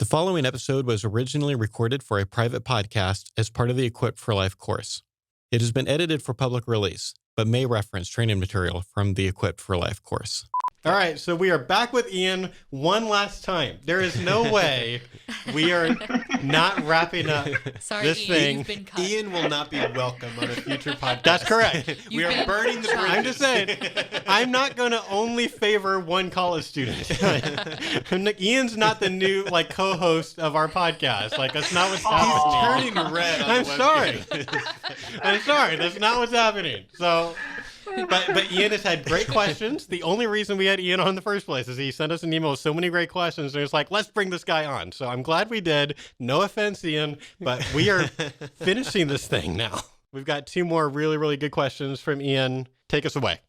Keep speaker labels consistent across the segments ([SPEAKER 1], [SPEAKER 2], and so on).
[SPEAKER 1] The following episode was originally recorded for a private podcast as part of the Equipped for Life course. It has been edited for public release, but may reference training material from the Equipped for Life course. All right, so we are back with Ian one last time. There is no way we are not wrapping up this
[SPEAKER 2] Ian,
[SPEAKER 1] thing.
[SPEAKER 2] You've been cut.
[SPEAKER 3] Ian will not be welcome on a future podcast.
[SPEAKER 1] That's correct.
[SPEAKER 3] We are burning the bridges.
[SPEAKER 1] I'm just saying, I'm not going to only favor one college student. Ian's not the new co-host of our podcast. That's not what's happening.
[SPEAKER 3] He's turning red on
[SPEAKER 1] I'm
[SPEAKER 3] the
[SPEAKER 1] sorry.
[SPEAKER 3] webcam.
[SPEAKER 1] I'm sorry. That's not what's happening. So, but Ian has had great questions. The only reason we had Ian on in the first place is he sent us an email with so many great questions, and it was like, let's bring this guy on. So I'm glad we did. No offense, Ian, but we are finishing this thing now. We've got two more really, really good questions from Ian. Take us away.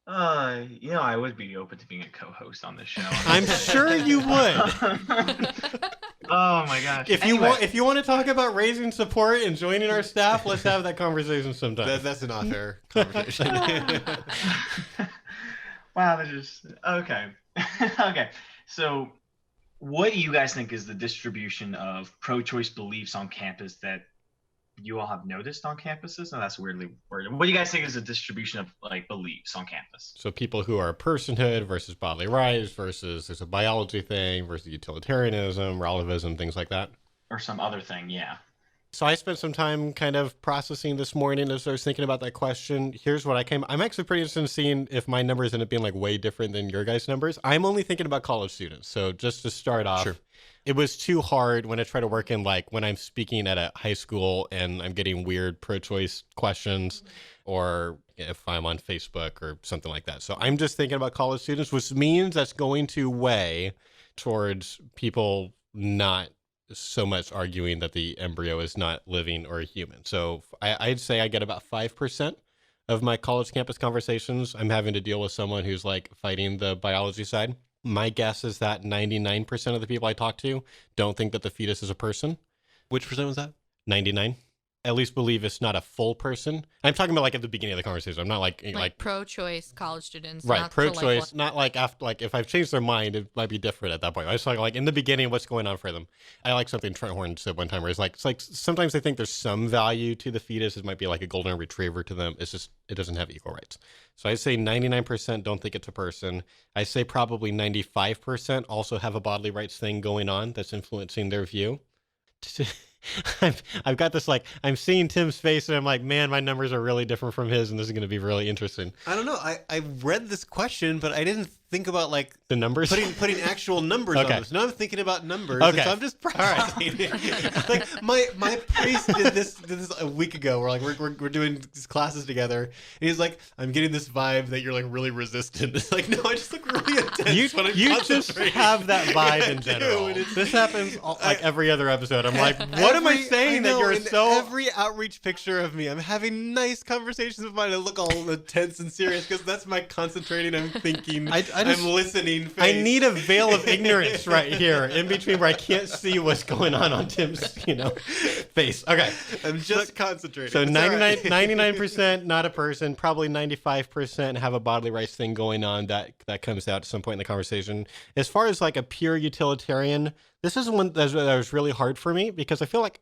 [SPEAKER 4] I would be open to being a co-host on this show.
[SPEAKER 1] I'm sure you would.
[SPEAKER 4] Oh my gosh!
[SPEAKER 1] If you want to talk about raising support and joining our staff, let's have that conversation sometime.
[SPEAKER 3] That's an off-air conversation.
[SPEAKER 4] Wow, that's just okay. Okay, so what do you guys think is the distribution of pro-choice beliefs on campus that you all have noticed on campuses? And that's weirdly worded. What do you guys think is the distribution of beliefs on campus?
[SPEAKER 1] So people who are personhood versus bodily rights versus there's a biology thing versus utilitarianism, relativism, things like that.
[SPEAKER 4] Or some other thing, yeah.
[SPEAKER 1] So I spent some time kind of processing this morning as I was thinking about that question. Here's what I'm actually pretty interested in seeing if my numbers end up being way different than your guys' numbers. I'm only thinking about college students. So just to start off,
[SPEAKER 3] Sure.
[SPEAKER 1] It was too hard when I try to work in when I'm speaking at a high school and I'm getting weird pro-choice questions or if I'm on Facebook or something like that. So I'm just thinking about college students, which means that's going to weigh towards people not so much arguing that the embryo is not living or a human. So I'd say I get about 5% of my college campus conversations. I'm having to deal with someone who's fighting the biology side. My guess is that 99% of the people I talk to don't think that the fetus is a person.
[SPEAKER 3] Which percent was that?
[SPEAKER 1] 99. At least believe it's not a full person. I'm talking about at the beginning of the conversation. I'm not like
[SPEAKER 2] pro-choice college students.
[SPEAKER 1] Right,
[SPEAKER 2] not
[SPEAKER 1] pro-choice. Not after if I've changed their mind, it might be different at that point. I was talking in the beginning, what's going on for them. I like something Trent Horn said one time where it's sometimes they think there's some value to the fetus. It might be a golden retriever to them. It's just it doesn't have equal rights. So I say 99% don't think it's a person. I say probably 95% also have a bodily rights thing going on that's influencing their view. I've got this I'm seeing Tim's face and I'm like, man, my numbers are really different from his and this is going to be really interesting.
[SPEAKER 3] I don't know. I read this question, but I didn't think about
[SPEAKER 1] the numbers,
[SPEAKER 3] putting actual numbers on this. Now I'm thinking about numbers.
[SPEAKER 1] Okay,
[SPEAKER 3] so I'm just processing. My priest did this a week ago. We're doing these classes together, and he's like, I'm getting this vibe that you're really resistant. It's no, I just look really intense.
[SPEAKER 1] You just have that vibe in general. This happens every other episode. I'm like, what am I saying that you're so?
[SPEAKER 3] Every outreach picture of me, I'm having nice conversations with mine. I look all intense and serious because that's my concentrating. I'm thinking. I'm listening. Face.
[SPEAKER 1] I need a veil of ignorance right here in between where I can't see what's going on Tim's, face. Okay.
[SPEAKER 3] I'm just concentrating.
[SPEAKER 1] So 99% not a person, probably 95% have a bodily rights thing going on that comes out at some point in the conversation. As far as a pure utilitarian, this is one that was really hard for me because I feel like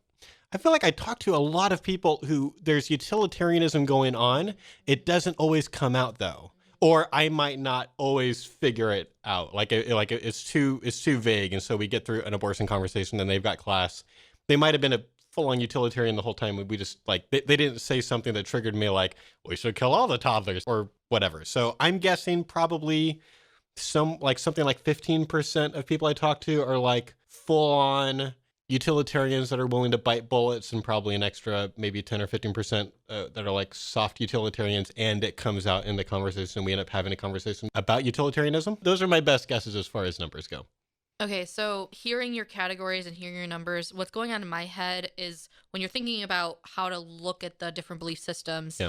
[SPEAKER 1] I talk to a lot of people who there's utilitarianism going on. It doesn't always come out though. Or I might not always figure it out. It's too vague, and so we get through an abortion conversation, and they've got class. They might have been a full-on utilitarian the whole time. We just they didn't say something that triggered me we should kill all the toddlers or whatever. So I'm guessing probably something like 15% of people I talk to are full-on utilitarians that are willing to bite bullets, and probably an extra maybe 10 or 15% that are soft utilitarians, and it comes out in the conversation and we end up having a conversation about utilitarianism. Those are my best guesses as far as numbers go.
[SPEAKER 2] Okay, so hearing your categories and hearing your numbers, what's going on in my head is when you're thinking about how to look at the different belief systems,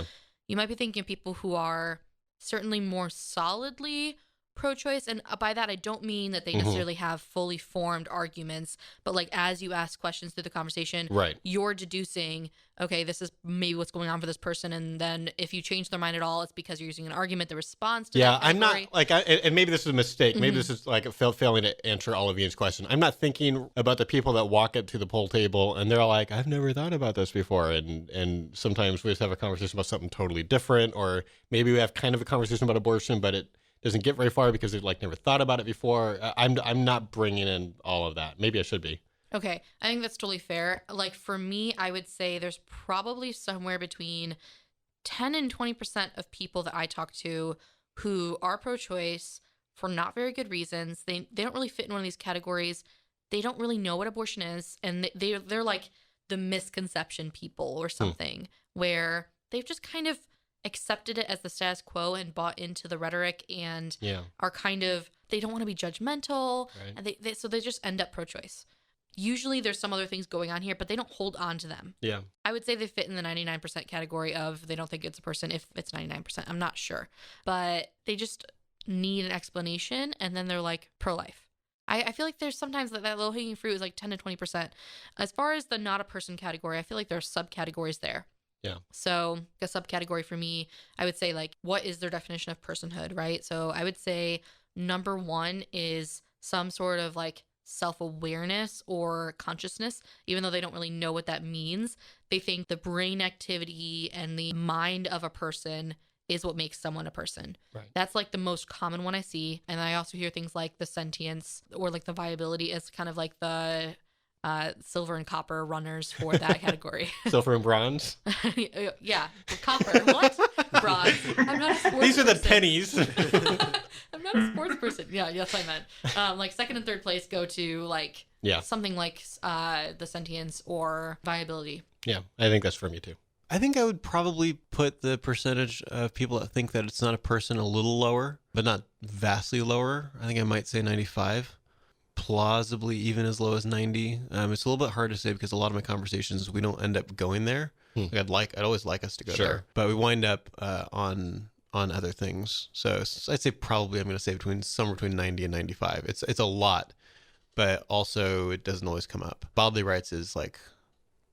[SPEAKER 2] you might be thinking of people who are certainly more solidly pro-choice, and by that I don't mean that they necessarily have fully formed arguments, but like as you ask questions through the conversation,
[SPEAKER 1] Right.
[SPEAKER 2] you're deducing, okay, this is maybe what's going on for this person, and then if you change their mind at all, it's because you're using an argument that responds to
[SPEAKER 1] Yeah,
[SPEAKER 2] that
[SPEAKER 1] I'm
[SPEAKER 2] category.
[SPEAKER 1] not like, and maybe this is a mistake. Maybe this is like failing to answer all of Ian's question. I'm not thinking about the people that walk up to the pool table and they're like, I've never thought about this before. And sometimes we just have a conversation about something totally different, or maybe we have kind of a conversation about abortion, but it doesn't get very far because they've like never thought about it before. I'm not bringing in all of that. Maybe I should be.
[SPEAKER 2] Okay, I think that's totally fair. Like for me, I would say there's probably somewhere between 10 and 20% of people that I talk to who are pro-choice for not very good reasons. They don't really fit in one of these categories. They don't really know what abortion is, and they're like the misconception people or something, where they've just kind of accepted it as the status quo and bought into the rhetoric and are kind of, they don't want to be judgmental, and so they just end up pro-choice. Usually there's some other things going on here, but they don't hold on to them.
[SPEAKER 1] Yeah.
[SPEAKER 2] I would say they fit in the 99% category of they don't think it's a person if it's 99%. I'm not sure. But they just need an explanation, and then they're like pro-life. I feel like there's sometimes that low-hanging fruit is like 10 to 20%. As far as the not a person category, I feel like there are subcategories there.
[SPEAKER 1] Yeah.
[SPEAKER 2] So a subcategory for me, I would say like, what is their definition of personhood, right? So I would say number one is some sort of like self-awareness or consciousness, even though they don't really know what that means. They think the brain activity and the mind of a person is what makes someone a person.
[SPEAKER 1] Right.
[SPEAKER 2] That's like the most common one I see. And I also hear things like the sentience or like the viability as kind of like the silver and copper runners for that category.
[SPEAKER 1] Silver and bronze.
[SPEAKER 2] Yeah. Copper. What? Bronze. I'm not a sports
[SPEAKER 1] These are the
[SPEAKER 2] person.
[SPEAKER 1] pennies.
[SPEAKER 2] I'm not a sports person. Yeah, yes, I meant. Like second and third place go to like something like the sentience or viability.
[SPEAKER 1] Yeah, I think that's for me too.
[SPEAKER 3] I think I would probably put the percentage of people that think that it's not a person a little lower, but not vastly lower. I think I might say 95. Plausibly even as low as 90. It's a little bit hard to say because a lot of my conversations, we don't end up going there. Like I'd always like us to go there, but we wind up on other things. So I'd say probably I'm going to say somewhere between 90 and 95. It's a lot, but also it doesn't always come up. Bodily rights is like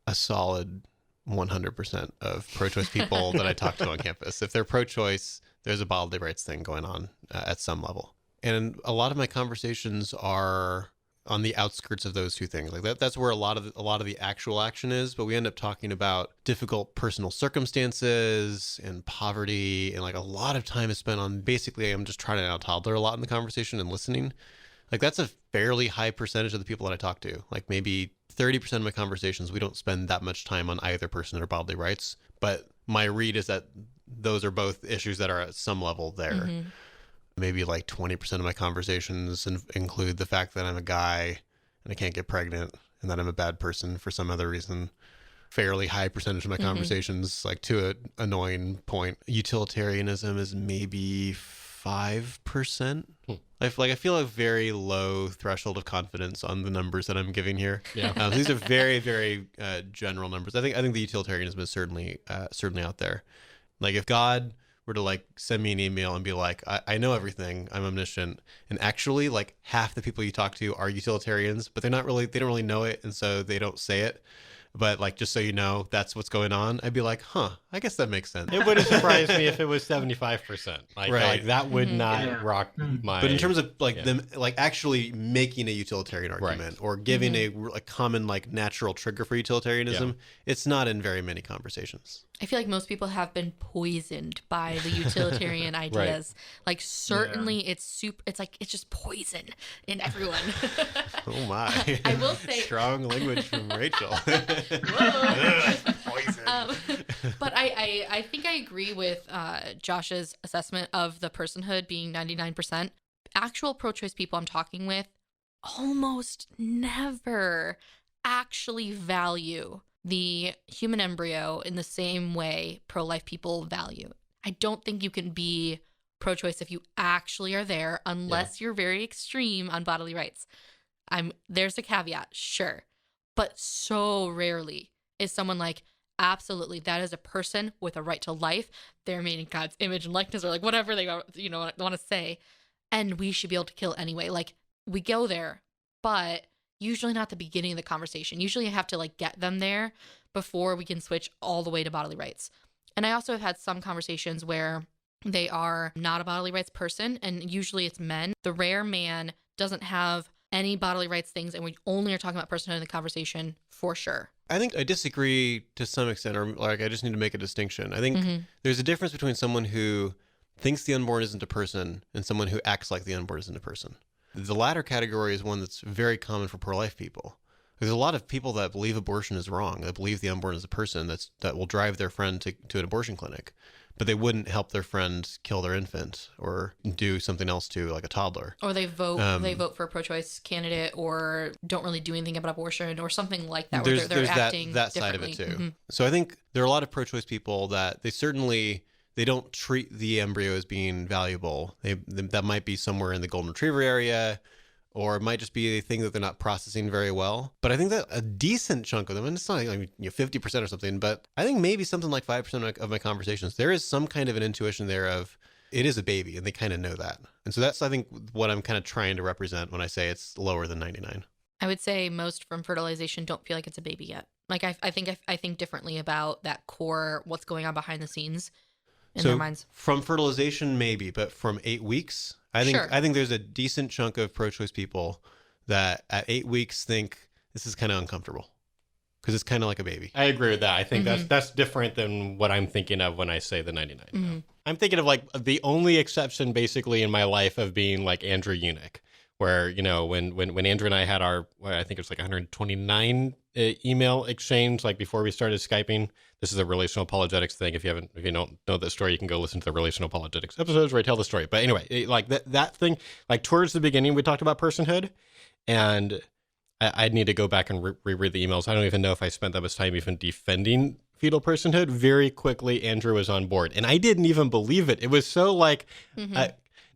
[SPEAKER 3] a solid 100% of pro-choice people that I talk to on campus. If they're pro-choice, there's a bodily rights thing going on at some level. And a lot of my conversations are on the outskirts of those two things. Like that's where a lot of the actual action is, but we end up talking about difficult personal circumstances and poverty, and like a lot of time is spent on basically I'm just trying to out toddler a lot in the conversation and listening. Like that's a fairly high percentage of the people that I talk to. Like maybe 30% of my conversations, we don't spend that much time on either person or bodily rights, but my read is that those are both issues that are at some level there. Maybe like 20% of my conversations include the fact that I'm a guy and I can't get pregnant and that I'm a bad person for some other reason. Fairly high percentage of my conversations, like to an annoying point. Utilitarianism is maybe 5%. I feel a very low threshold of confidence on the numbers that I'm giving here. Yeah, these are very, very general numbers. I think the utilitarianism is certainly out there. Like if God were to like send me an email and be like, I know everything, I'm omniscient, and actually like half the people you talk to are utilitarians, but they don't really know it, and so they don't say it. But like, just so you know, that's what's going on. I'd be like, I guess that makes sense.
[SPEAKER 1] It wouldn't surprise me if it was 75%. Like that would not rock my.
[SPEAKER 3] But in terms of like them, like actually making a utilitarian argument or giving a common like natural trigger for utilitarianism, it's not in very many conversations.
[SPEAKER 2] I feel like most people have been poisoned by the utilitarian ideas. Like certainly it's like it's just poison in everyone.
[SPEAKER 3] Oh my.
[SPEAKER 2] I will say
[SPEAKER 3] strong language from Rachel.
[SPEAKER 2] Poison. But I think I agree with Josh's assessment of the personhood being 99%. Actual pro-choice people I'm talking with almost never actually value the human embryo in the same way pro-life people value. I don't think you can be pro-choice if you actually are there unless you're very extreme on bodily rights. There's a caveat, sure. But so rarely is someone like, absolutely, that is a person with a right to life. They're made in God's image and likeness, or like whatever they want to say. and we should be able to kill anyway. Like, we go there, but usually not the beginning of the conversation. Usually I have to like get them there before we can switch all the way to bodily rights. And I also have had some conversations where they are not a bodily rights person, and usually it's men. The rare man doesn't have any bodily rights things, and we only are talking about personhood in the conversation for sure.
[SPEAKER 3] I think I disagree to some extent, or like I just need to make a distinction. I think there's a difference between someone who thinks the unborn isn't a person and someone who acts like the unborn isn't a person. The latter category is one that's very common for pro-life people. There's a lot of people that believe abortion is wrong, that believe the unborn is a person, that will drive their friend to an abortion clinic, but they wouldn't help their friend kill their infant or do something else to like a toddler.
[SPEAKER 2] Or they vote for a pro-choice candidate, or don't really do anything about abortion or something like that.
[SPEAKER 3] There's
[SPEAKER 2] acting
[SPEAKER 3] that side of it too.
[SPEAKER 2] Mm-hmm.
[SPEAKER 3] So I think there are a lot of pro-choice people that they don't treat the embryo as being valuable. That might be somewhere in the golden retriever area, or it might just be a thing that they're not processing very well. But I think that a decent chunk of them, and it's not like 50% or something, but I think maybe something like 5% of my conversations, there is some kind of an intuition there of it is a baby, and they kind of know that. And so that's, I think, what I'm kind of trying to represent when I say it's lower than 99.
[SPEAKER 2] I would say most from fertilization don't feel like it's a baby yet. Like I think differently about that core, what's going on behind the scenes in their minds.
[SPEAKER 3] From fertilization, maybe, but from 8 weeks, I think there's a decent chunk of pro-choice people that at 8 weeks think this is kind of uncomfortable because it's kind of like a baby.
[SPEAKER 1] I agree with that. I think that's different than what I'm thinking of when I say the 99.
[SPEAKER 2] Mm-hmm.
[SPEAKER 1] I'm thinking of like the only exception basically in my life of being like Andrew Eunuch, where, when Andrew and I had our, I think it was like 129 email exchange, like before we started Skyping. This is a relational apologetics thing. If you don't know that story, you can go listen to the relational apologetics episodes where I tell the story. But anyway, like that thing, like towards the beginning, we talked about personhood, and I'd need to go back and reread the emails. I don't even know if I spent that much time even defending fetal personhood. Very quickly, Andrew was on board, and I didn't even believe it. It was so like,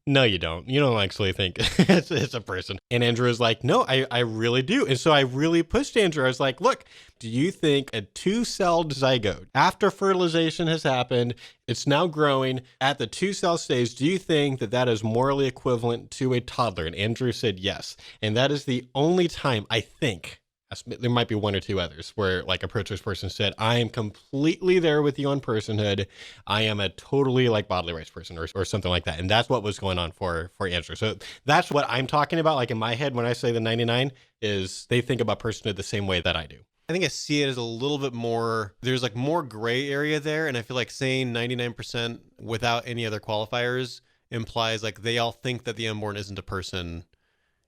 [SPEAKER 1] no, you don't. You don't actually think it's a person. And Andrew was like, no, I really do. And so I really pushed Andrew. I was like, look, do you think a 2-celled zygote, after fertilization has happened, it's now growing at the 2-cell stage, do you think that is morally equivalent to a toddler? And Andrew said yes. And that is the only time, I think, there might be one or two others where like a pro-choice person said, I am completely there with you on personhood. I am a totally like bodily rights person or something like that. And that's what was going on for Andrew. So that's what I'm talking about. Like in my head, when I say the 99 is they think about personhood the same way that I do.
[SPEAKER 3] I think I see it as a little bit more, there's like more gray area there. And I feel like saying 99% without any other qualifiers implies like they all think that the unborn isn't a person.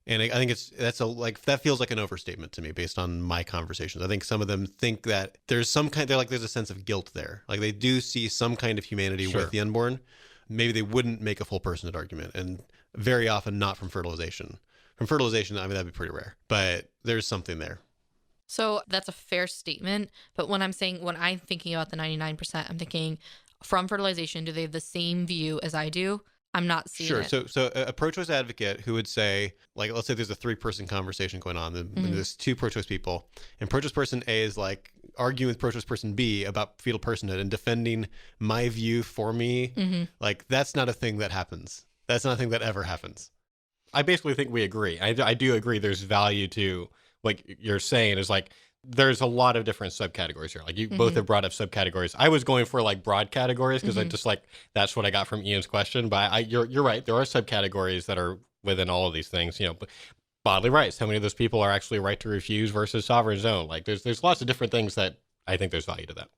[SPEAKER 3] And I think that feels like an overstatement to me based on my conversations. I think some of them think that there's there's a sense of guilt there. Like they do see some kind of humanity with the unborn. Maybe they wouldn't make a full personhood argument, and very often not from fertilization. From fertilization, I mean, that'd be pretty rare, but there's something there.
[SPEAKER 2] So that's a fair statement. But when I'm thinking about the 99%, I'm thinking from fertilization, do they have the same view as I do? I'm not seeing it.
[SPEAKER 3] Sure. So a pro-choice advocate who would say, like, let's say there's a 3-person conversation going on, and there's 2 pro-choice people, and pro-choice person A is like arguing with pro-choice person B about fetal personhood and defending my view for me. Like, that's not a thing that happens. That's not a thing that ever happens.
[SPEAKER 1] I basically think we agree. I do agree there's value to what you're saying is like, there's a lot of different subcategories here. Like you both have brought up subcategories. I was going for like broad categories because I just like, that's what I got from Ian's question. But you're right. There are subcategories that are within all of these things, bodily rights. How many of those people are actually right to refuse versus sovereign zone? Like there's lots of different things that I think there's value to that.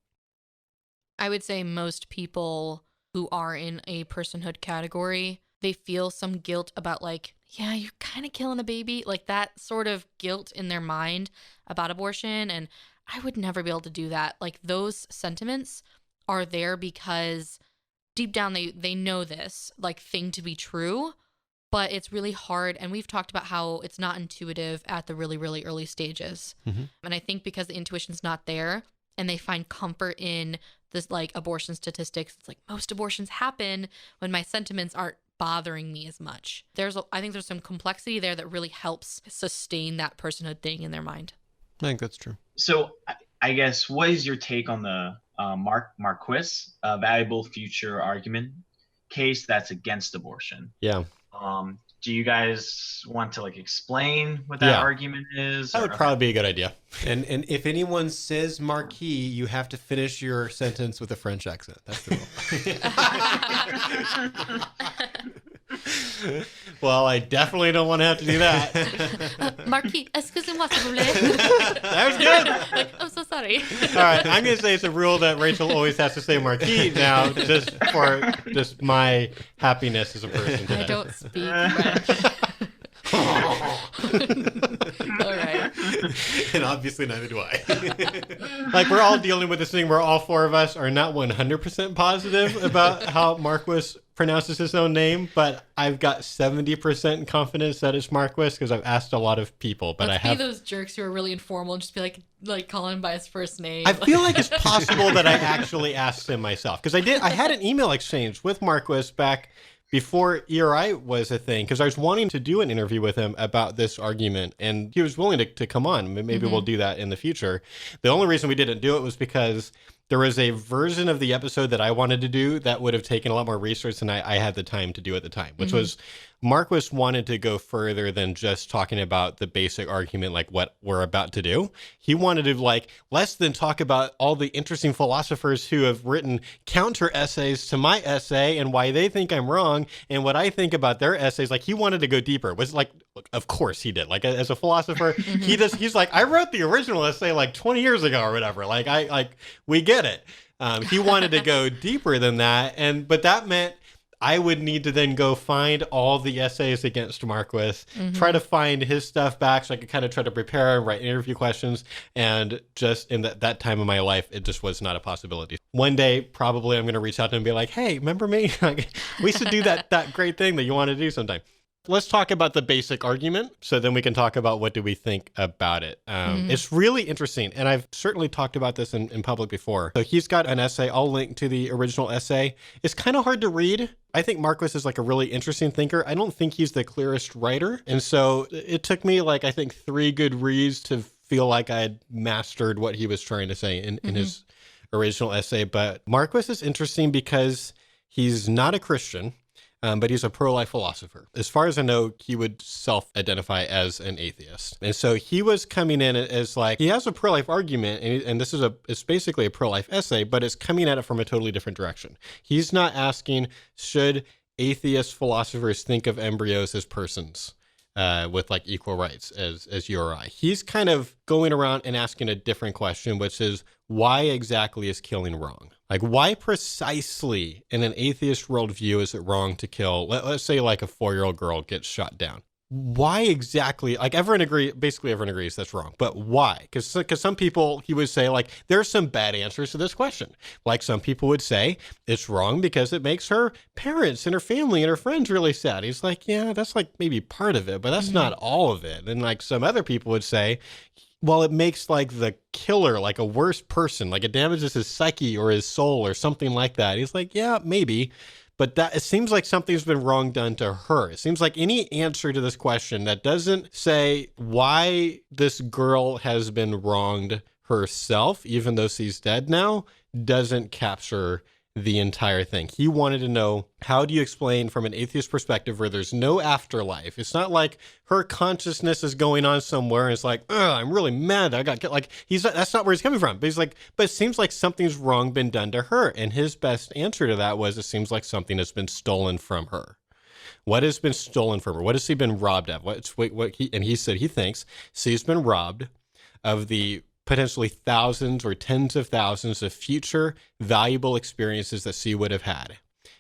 [SPEAKER 2] I would say most people who are in a personhood category, they feel some guilt about like, yeah, you're kind of killing a baby, like that sort of guilt in their mind about abortion. And I would never be able to do that. Like those sentiments are there because deep down they know this like thing to be true, but it's really hard. And we've talked about how it's not intuitive at the really, really early stages. And I think because the intuition's not there and they find comfort in this like abortion statistics, it's like most abortions happen when my sentiments aren't bothering me as much. I think there's some complexity there that really helps sustain that personhood thing in their mind.
[SPEAKER 3] I think that's true.
[SPEAKER 4] So I guess, what is your take on the Marquis valuable future argument case that's against abortion?
[SPEAKER 1] Yeah.
[SPEAKER 4] Do you guys want to like explain what that argument is?
[SPEAKER 1] That would probably be a good idea.
[SPEAKER 3] And if anyone says Marquis, you have to finish your sentence with a French accent. That's the
[SPEAKER 1] rule. Well, I definitely don't want to have to do that.
[SPEAKER 2] Marquis, excusez-moi, s'il vous plaît.
[SPEAKER 1] That was good.
[SPEAKER 2] Like, I'm so sorry.
[SPEAKER 1] All right, I'm going to say it's a rule that Rachel always has to say Marquis now, just for just my happiness as a person today.
[SPEAKER 2] I don't speak French. All right.
[SPEAKER 3] And obviously neither do I.
[SPEAKER 1] Like, we're all dealing with this thing where all four of us are not 100% positive about how Marquis pronounces his own name, but I've got 70% confidence that it's Marquis because I've asked a lot of people. But
[SPEAKER 2] Let's be those jerks who are really informal and just be like calling him by his first name.
[SPEAKER 1] I feel like it's possible that I actually asked him myself because I had an email exchange with Marquis back before ERI was a thing, because I was wanting to do an interview with him about this argument, and he was willing to come on. Maybe we'll do that in the future. The only reason we didn't do it was because there was a version of the episode that I wanted to do that would have taken a lot more research than I had the time to do at the time, which was Marquis wanted to go further than just talking about the basic argument, like what we're about to do. He wanted to less than talk about all the interesting philosophers who have written counter essays to my essay and why they think I'm wrong and what I think about their essays. Like, he wanted to go deeper. Was like, of course he did. Like, as a philosopher, he's like, I wrote the original essay like 20 years ago or whatever. We get it. He wanted to go deeper than that. But that meant I would need to then go find all the essays against Marquis, try to find his stuff back so I could kind of try to prepare and write interview questions. And just in that time of my life, it just was not a possibility. One day, probably I'm going to reach out to him and be like, hey, remember me? We should do that great thing that you want to do sometime. Let's talk about the basic argument, so then we can talk about what do we think about it. It's really interesting, and I've certainly talked about this in public before. So he's got an essay. I'll link to the original essay. It's kind of hard to read. I think Marquis is like a really interesting thinker. I don't think he's the clearest writer, and so it took me I think 3 good reads to feel like I had mastered what he was trying to say in his original essay. But Marquis is interesting because he's not a Christian. But he's a pro-life philosopher. As far as I know, he would self-identify as an atheist. And so he was coming in as he has a pro-life argument, and this is it's basically a pro-life essay, but it's coming at it from a totally different direction. He's not asking, should atheist philosophers think of embryos as persons with equal rights as you or I? He's kind of going around and asking a different question, which is, why exactly is killing wrong? Why precisely in an atheist worldview is it wrong to kill, let's say a 4-year-old girl gets shot down? Why exactly, basically everyone agrees that's wrong, but why? Because some people, he would say, there's some bad answers to this question. Some people would say it's wrong because it makes her parents and her family and her friends really sad. He's like, yeah, that's maybe part of it, but that's not all of it. And some other people would say, well, it makes the killer a worse person, it damages his psyche or his soul or something like that. He's like, yeah, maybe, but it seems like something's been wrong done to her. It seems like any answer to this question that doesn't say why this girl has been wronged herself, even though she's dead now, doesn't capture the entire thing. He wanted to know, how do you explain from an atheist perspective where there's no afterlife? It's not like her consciousness is going on somewhere and it's I'm really mad that I got killed. That's not where he's coming from. But he's but it seems like something's wrong been done to her. And his best answer to that was, it seems like something has been stolen from her. What has been stolen from her? What has she been robbed of? He said he thinks she's been robbed of the potentially thousands or tens of thousands of future valuable experiences that she would have had.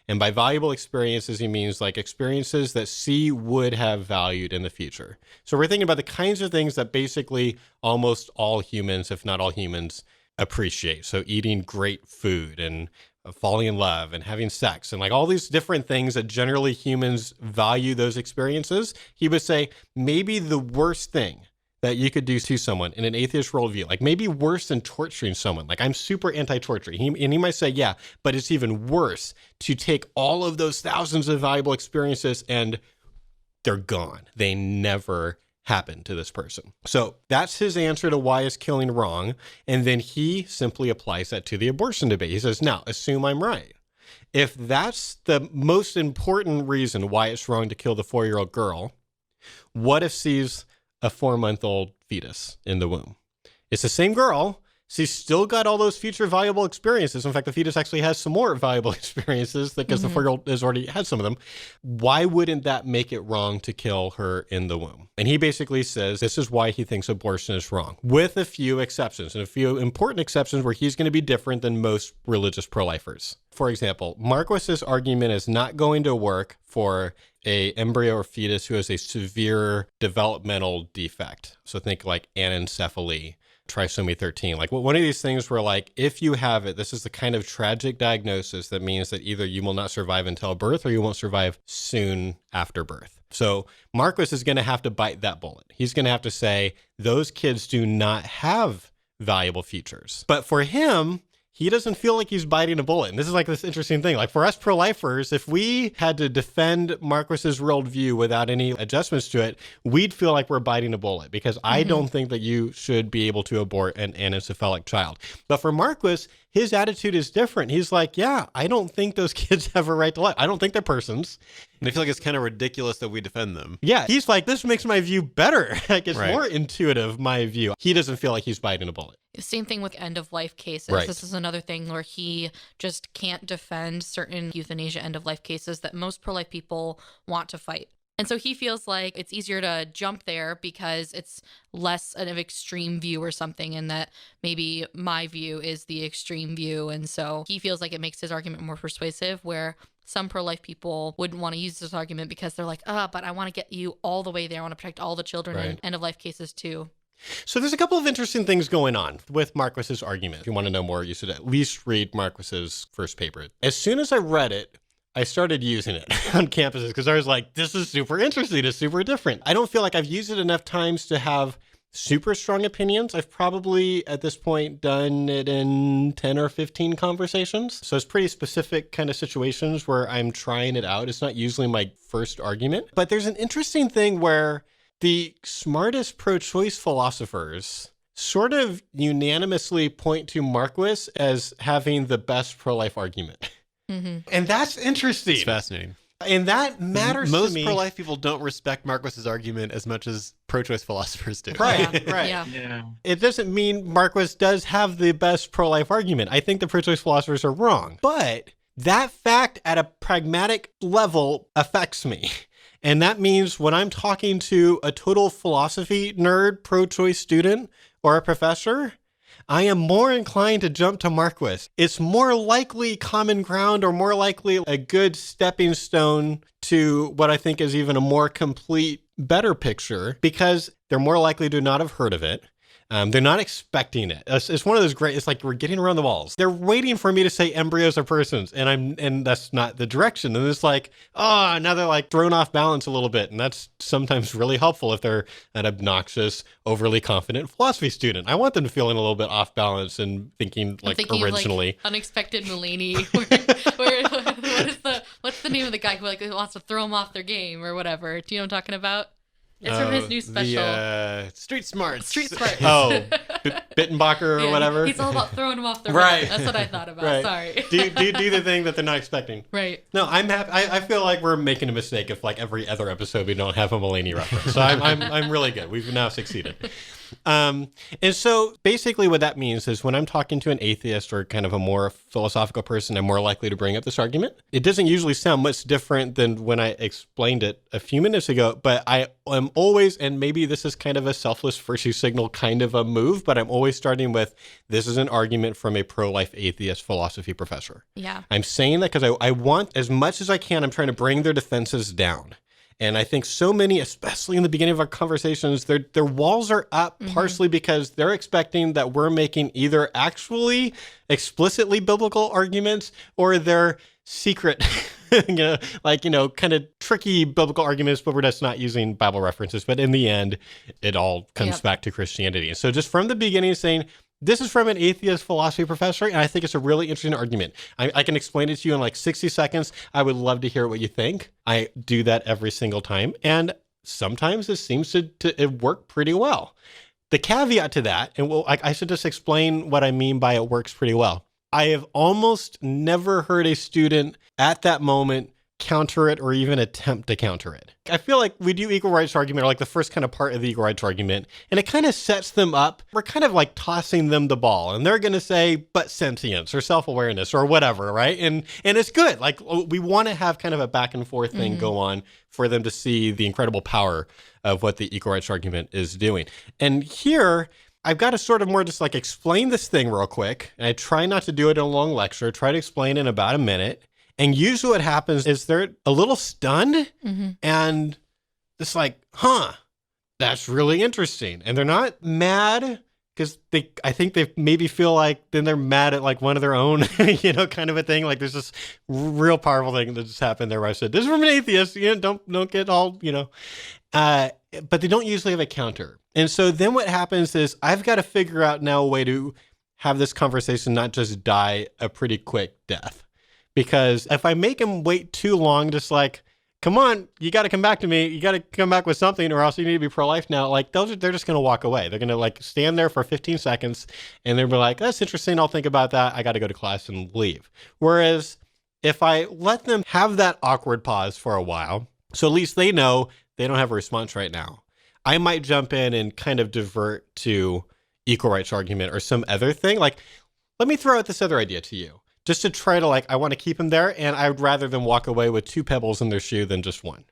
[SPEAKER 1] And by valuable experiences, he means experiences that she would have valued in the future. So we're thinking about the kinds of things that basically almost all humans, if not all humans, appreciate. So eating great food and falling in love and having sex and all these different things that generally humans value those experiences. He would say maybe the worst thing that you could do to someone in an atheist worldview, maybe worse than torturing someone. I'm super anti-torture. He might say, yeah, but it's even worse to take all of those thousands of valuable experiences and they're gone. They never happened to this person. So that's his answer to why is killing wrong. And then he simply applies that to the abortion debate. He says, now, assume I'm right. if that's the most important reason why it's wrong to kill the 4-year-old girl, what if she's a 4-month-old fetus in the womb? It's the same girl. She's still got all those future valuable experiences. In fact, the fetus actually has some more valuable experiences because the 4-year-old has already had some of them. Why wouldn't that make it wrong to kill her in the womb? And he basically says this is why he thinks abortion is wrong, with a few exceptions, and a few important exceptions where he's going to be different than most religious pro-lifers. For example, Marquis's argument is not going to work for a embryo or fetus who has a severe developmental defect. So think like anencephaly, trisomy 13. Like one of these things where like, if you have it, this is the kind of tragic diagnosis that means that either you will not survive until birth or you won't survive soon after birth. So Marquis is going to have to bite that bullet. He's going to have to say those kids do not have valuable futures. But for him, he doesn't feel like he's biting a bullet. And this is like this interesting thing. Like for us pro-lifers, if we had to defend Marquis's worldview without any adjustments to it, we'd feel like we're biting a bullet because I don't think that you should be able to abort an anencephalic child. But for Marquis, his attitude is different. He's like, yeah, I don't think those kids have a right to life. I don't think they're persons.
[SPEAKER 3] And I feel like it's kind of ridiculous that we defend them.
[SPEAKER 1] Yeah, he's like, this makes my view better. Like it's
[SPEAKER 3] Right.
[SPEAKER 1] more intuitive, my view. He doesn't feel like he's biting a bullet.
[SPEAKER 2] Same thing with end-of-life cases.
[SPEAKER 1] Right.
[SPEAKER 2] This is another thing where he just can't defend certain euthanasia end-of-life cases that most pro-life people want to fight. And so he feels like it's easier to jump there because it's less of an extreme view or something, and that maybe my view is the extreme view. And so he feels like it makes his argument more persuasive, where some pro-life people wouldn't want to use this argument because they're like, but I want to get you all the way there. I want to protect all the children in
[SPEAKER 1] Right.
[SPEAKER 2] end-of-life cases too.
[SPEAKER 1] So there's a couple of interesting things going on with Marquis's argument. If you want to know more, you should at least read Marquis's first paper. As soon as I read it, I started using it on campuses because I was like, this is super interesting. It's super different. I don't feel like I've used it enough times to have super strong opinions. I've probably at this point done it in 10 or 15 conversations. So it's pretty specific kind of situations where I'm trying it out. It's not usually my first argument. But there's an interesting thing where the smartest pro-choice philosophers sort of unanimously point to Marquis as having the best pro-life argument. And that's interesting.
[SPEAKER 3] It's fascinating.
[SPEAKER 1] And that matters
[SPEAKER 3] Most
[SPEAKER 1] to me.
[SPEAKER 3] pro-life people don't respect Marquis's argument as much as pro-choice philosophers do.
[SPEAKER 1] Right,
[SPEAKER 2] Yeah.
[SPEAKER 1] right.
[SPEAKER 2] Yeah.
[SPEAKER 4] Yeah.
[SPEAKER 1] It doesn't mean Marquis does have the best pro-life argument. I think the pro-choice philosophers are wrong. But that fact at a pragmatic level affects me. And that means when I'm talking to a total philosophy nerd, pro-choice student, or a professor, I am more inclined to jump to Marquis. It's more likely common ground or more likely a good stepping stone to what I think is even a more complete, better picture because they're more likely to not have heard of it. They're not expecting it. It's one of those great, it's like we're getting around the walls. They're waiting for me to say embryos are persons, and that's not the direction. And it's like, now they're like thrown off balance a little bit. And that's sometimes really helpful if they're an obnoxious, overly confident philosophy student. I want them to feel a little bit off balance and thinking like originally.
[SPEAKER 2] Of like Unexpected Mulaney, what's the name of the guy who wants to throw them off their game or whatever? Do you know what I'm talking about? It's from his new special.
[SPEAKER 3] The Street Smarts.
[SPEAKER 2] Street Smarts.
[SPEAKER 1] Oh, Bittenbacher or
[SPEAKER 2] Yeah,
[SPEAKER 1] whatever.
[SPEAKER 2] He's all about throwing them off the
[SPEAKER 1] Right.
[SPEAKER 2] road. That's what I thought about.
[SPEAKER 1] Right.
[SPEAKER 2] Sorry.
[SPEAKER 1] do the thing that they're not expecting.
[SPEAKER 2] Right.
[SPEAKER 1] No, I'm happy. I feel like we're making a mistake if like every other episode we don't have a Mulaney reference. So I'm really good. We've now succeeded. And so basically what that means is when I'm talking to an atheist or kind of a more philosophical person, I'm more likely to bring up this argument. It doesn't usually sound much different than when I explained it a few minutes ago, but I am always, and maybe this is kind of a selfless virtue signal kind of a move, but I'm always starting with, this is an argument from a pro-life atheist philosophy professor.
[SPEAKER 2] Yeah.
[SPEAKER 1] I'm saying that because I want, as much as I can, I'm trying to bring their defenses down. And I think so many, especially in the beginning of our conversations, their walls are up partially because they're expecting that we're making either actually explicitly biblical arguments or they're secret, kind of tricky biblical arguments, but we're just not using Bible references. But in the end, it all comes back to Christianity. And so just from the beginning saying, this is from an atheist philosophy professor, and I think it's a really interesting argument. I can explain it to you in like 60 seconds. I would love to hear what you think. I do that every single time, and sometimes it seems to work pretty well. The caveat to that, and I should just explain what I mean by it works pretty well. I have almost never heard a student at that moment counter it or even attempt to counter it. I feel like we do equal rights argument, or like the first kind of part of the equal rights argument, and it kind of sets them up. We're kind of like tossing them the ball, and they're going to say, but sentience or self-awareness or whatever, right? And it's good. Like, we want to have kind of a back and forth thing go on for them to see the incredible power of what the equal rights argument is doing. And here, I've got to sort of more just like explain this thing real quick. And I try not to do it in a long lecture, try to explain in about a minute. And usually what happens is they're a little stunned and it's like, that's really interesting. And they're not mad because I think they maybe feel like then they're mad at like one of their own, kind of a thing. Like there's this real powerful thing that just happened there where I said, this is from an atheist, don't get all, but they don't usually have a counter. And so then what happens is I've got to figure out now a way to have this conversation not just die a pretty quick death. Because if I make them wait too long, just like, come on, you got to come back to me. You got to come back with something or else you need to be pro-life now. Like they're just going to walk away. They're going to like stand there for 15 seconds and they'll be like, that's interesting. I'll think about that. I got to go to class and leave. Whereas if I let them have that awkward pause for a while, so at least they know they don't have a response right now, I might jump in and kind of divert to equal rights argument or some other thing. Like, let me throw out this other idea to you. Just to try to I want to keep them there, and I would rather them walk away with 2 pebbles in their shoe than just one.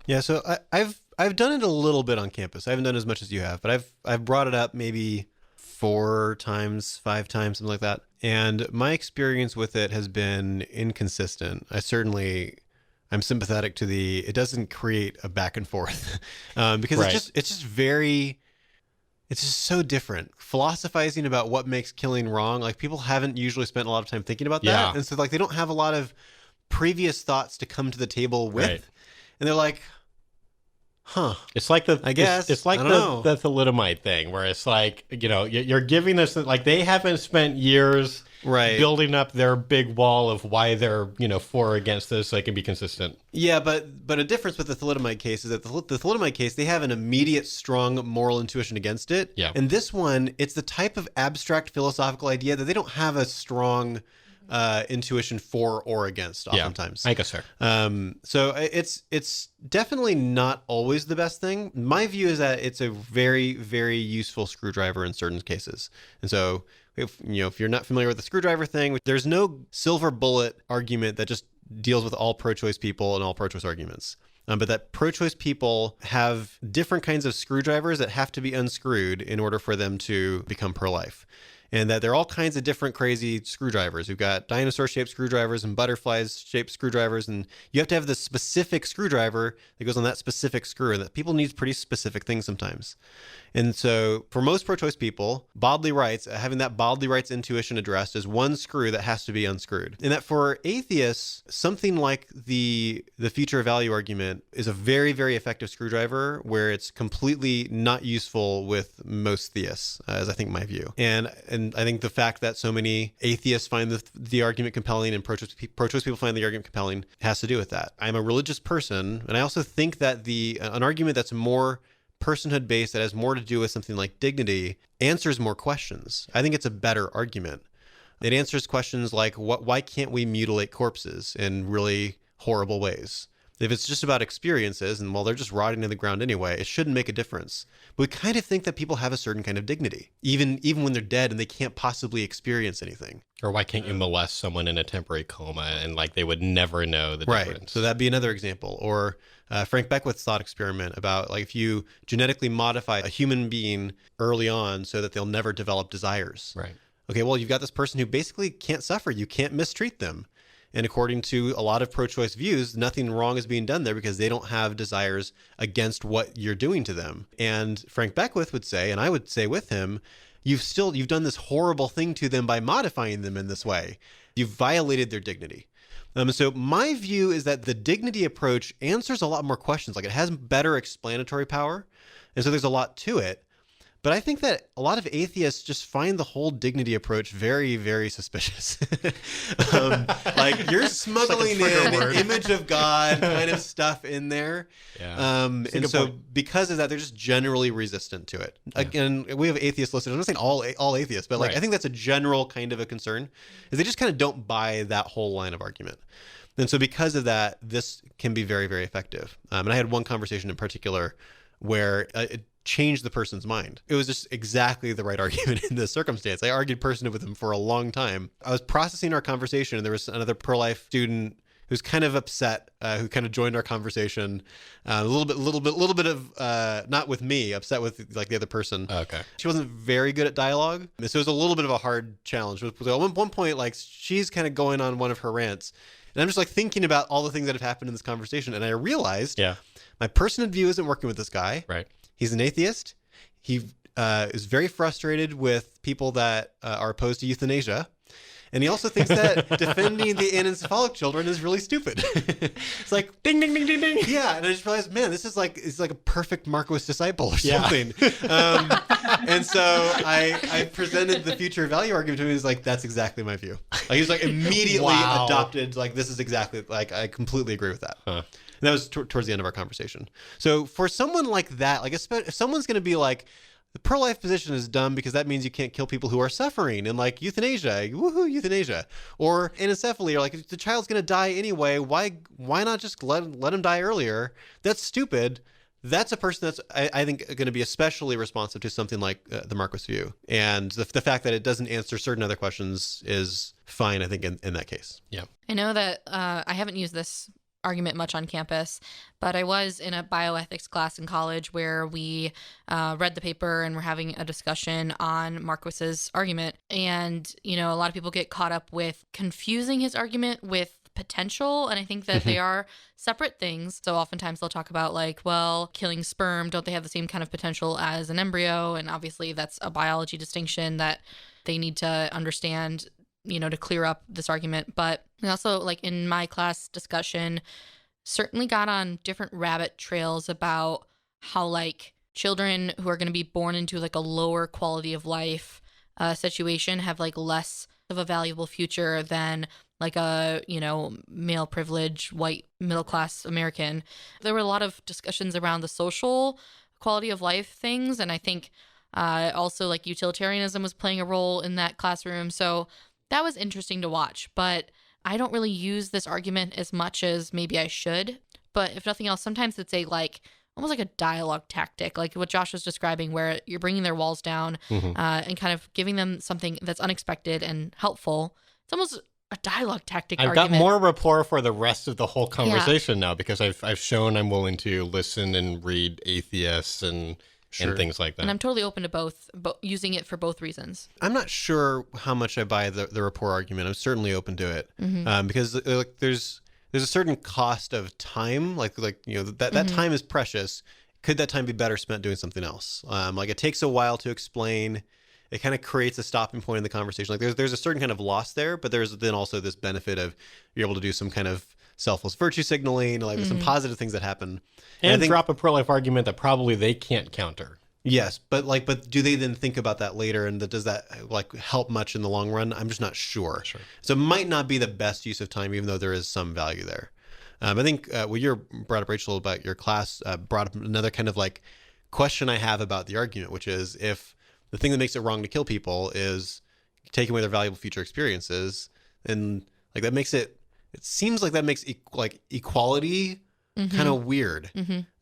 [SPEAKER 3] Yeah, so I've done it a little bit on campus. I haven't done as much as you have, but I've brought it up maybe 4 times, 5 times, something like that. And my experience with it has been inconsistent. I'm sympathetic to it doesn't create a back and forth because it's just so different. Philosophizing about what makes killing wrong, like people haven't usually spent a lot of time thinking about that.
[SPEAKER 1] Yeah.
[SPEAKER 3] And so they don't have a lot of previous thoughts to come to the table with.
[SPEAKER 1] Right.
[SPEAKER 3] And they're like,
[SPEAKER 1] It's like
[SPEAKER 3] I guess
[SPEAKER 1] it's like the thalidomide thing where it's like, you're giving this, like they haven't spent years building up their big wall of why they're, for or against this so they can be consistent.
[SPEAKER 3] Yeah, but a difference with the thalidomide case is that the thalidomide case, they have an immediate strong moral intuition against it. Yeah. And this one, it's the type of abstract philosophical idea that they don't have a strong intuition for or against oftentimes.
[SPEAKER 1] I guess so.
[SPEAKER 3] So it's definitely not always the best thing. My view is that it's a very, very useful screwdriver in certain cases. And so if you're not familiar with the screwdriver thing, there's no silver bullet argument that just deals with all pro-choice people and all pro-choice arguments. But that pro-choice people have different kinds of screwdrivers that have to be unscrewed in order for them to become pro-life. And that there are all kinds of different crazy screwdrivers. We've got dinosaur-shaped screwdrivers and butterflies-shaped screwdrivers, and you have to have the specific screwdriver that goes on that specific screw, and that people need pretty specific things sometimes. And so for most pro-choice people, bodily rights, having that bodily rights intuition addressed is one screw that has to be unscrewed. And that for atheists, something like the future of value argument is a very, very effective screwdriver where it's completely not useful with most theists, as I think my view. And I think the fact that so many atheists find the argument compelling and pro-choice people find the argument compelling has to do with that. I'm a religious person, and I also think that an argument that's more personhood based, that has more to do with something like dignity, answers more questions. I think it's a better argument. It answers questions like, why can't we mutilate corpses in really horrible ways? If it's just about experiences and, they're just rotting in the ground anyway, it shouldn't make a difference. But we kind of think that people have a certain kind of dignity, even when they're dead and they can't possibly experience anything.
[SPEAKER 1] Or why can't you molest someone in a temporary coma and they would never know the difference?
[SPEAKER 3] Right. So that'd be another example. Or Frank Beckwith's thought experiment about if you genetically modify a human being early on so that they'll never develop desires.
[SPEAKER 1] Right.
[SPEAKER 3] Okay, you've got this person who basically can't suffer. You can't mistreat them. And according to a lot of pro-choice views, nothing wrong is being done there because they don't have desires against what you're doing to them. And Frank Beckwith would say, and I would say with him, you've done this horrible thing to them by modifying them in this way. You've violated their dignity. So my view is that the dignity approach answers a lot more questions. It has better explanatory power. And so there's a lot to it. But I think that a lot of atheists just find the whole dignity approach very, very suspicious. Like you're smuggling in an image of God kind of stuff in there.
[SPEAKER 1] Yeah.
[SPEAKER 3] And so because of that, they're just generally resistant to it. Yeah. Again, we have atheists listed. I'm not saying all atheists, but like I think that's a general kind of a concern, is they just kind of don't buy that whole line of argument. And so because of that, this can be very, very effective. And I had one conversation in particular where it changed the person's mind. It was just exactly the right argument in this circumstance. I argued personhood with him for a long time. I was processing our conversation, and there was another pro-life student who's kind of upset, who kind of joined our conversation. A little bit of not with me, upset with like the other person.
[SPEAKER 1] Okay.
[SPEAKER 3] She wasn't very good at dialogue, so it was a little bit of a hard challenge. At one point, like she's kind of going on one of her rants, and I'm just like thinking about all the things that have happened in this conversation, and I realized, my personhood view isn't working with this guy.
[SPEAKER 1] Right.
[SPEAKER 3] He's an atheist. He is very frustrated with people that are opposed to euthanasia. And he also thinks that defending the anencephalic children is really stupid. It's like, ding, ding, ding, ding, ding. Yeah. And I just realized, man, it's like a perfect Marquis disciple or something. And so I presented the future value argument to him. He's like, that's exactly my view. Like, he's like immediately adopted. Like, this is exactly, like, I completely agree with that. Huh. And that was towards the end of our conversation. So for someone like that, like if someone's going to be like, the pro-life position is dumb because that means you can't kill people who are suffering, and like euthanasia, woohoo, euthanasia, or anencephaly, or like if the child's going to die anyway, why not just let him die earlier? That's stupid. That's a person that's, I think, going to be especially responsive to something like the Marquis view. And the fact that it doesn't answer certain other questions is fine, I think, in that case.
[SPEAKER 1] Yeah.
[SPEAKER 2] I know that I haven't used this argument much on campus, but I was in a bioethics class in college where we read the paper and we're having a discussion on Marquis's argument. And, a lot of people get caught up with confusing his argument with potential, and I think that they are separate things. So oftentimes they'll talk about like, well, killing sperm, don't they have the same kind of potential as an embryo? And obviously that's a biology distinction that they need to understand, to clear up this argument. But we also, like in my class discussion, certainly got on different rabbit trails about how like children who are going to be born into like a lower quality of life situation have like less of a valuable future than like a, male privileged white middle class American. There were a lot of discussions around the social quality of life things. And I think also like utilitarianism was playing a role in that classroom. So that was interesting to watch, but I don't really use this argument as much as maybe I should. But if nothing else, sometimes it's almost like a dialogue tactic, like what Josh was describing, where you're bringing their walls down and kind of giving them something that's unexpected and helpful. It's almost a dialogue tactic argument.
[SPEAKER 1] Got more rapport for the rest of the whole conversation now because I've shown I'm willing to listen and read atheists and things like that.
[SPEAKER 2] And I'm totally open to both, using it for both reasons.
[SPEAKER 3] I'm not sure how much I buy the rapport argument. I'm certainly open to it because there's a certain cost of time. That time is precious. Could that time be better spent doing something else? Like it takes a while to explain. It kind of creates a stopping point in the conversation. Like there's a certain kind of loss there, but there's then also this benefit of you're able to do some kind of selfless virtue signaling, like some positive things that happen.
[SPEAKER 1] And I think, drop a pro-life argument that probably they can't counter.
[SPEAKER 3] Yes, but do they then think about that later, and does that like help much in the long run? I'm just not sure. So it might not be the best use of time, even though there is some value there. I think what you brought up, Rachel, about your class brought up another kind of like question I have about the argument, which is if the thing that makes it wrong to kill people is taking away their valuable future experiences, and like that makes it seems like that makes equality kind of weird.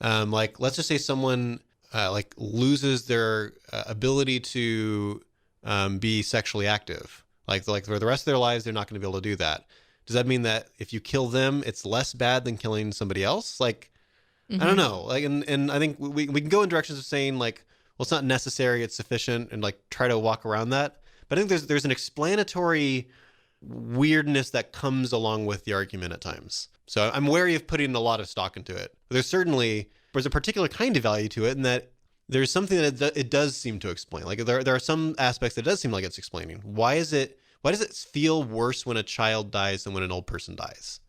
[SPEAKER 3] Like let's just say someone like loses their ability to be sexually active. Like for the rest of their lives, they're not going to be able to do that. Does that mean that if you kill them, it's less bad than killing somebody else? Like, I don't know. Like, and I think we can go in directions of saying like, well, it's not necessary, it's sufficient, and like try to walk around that. But I think there's an explanatory weirdness that comes along with the argument at times. So I'm wary of putting a lot of stock into it. But there's a particular kind of value to it in that there's something that it does seem to explain. Like there are some aspects that it does seem like it's explaining. Why does it feel worse when a child dies than when an old person dies?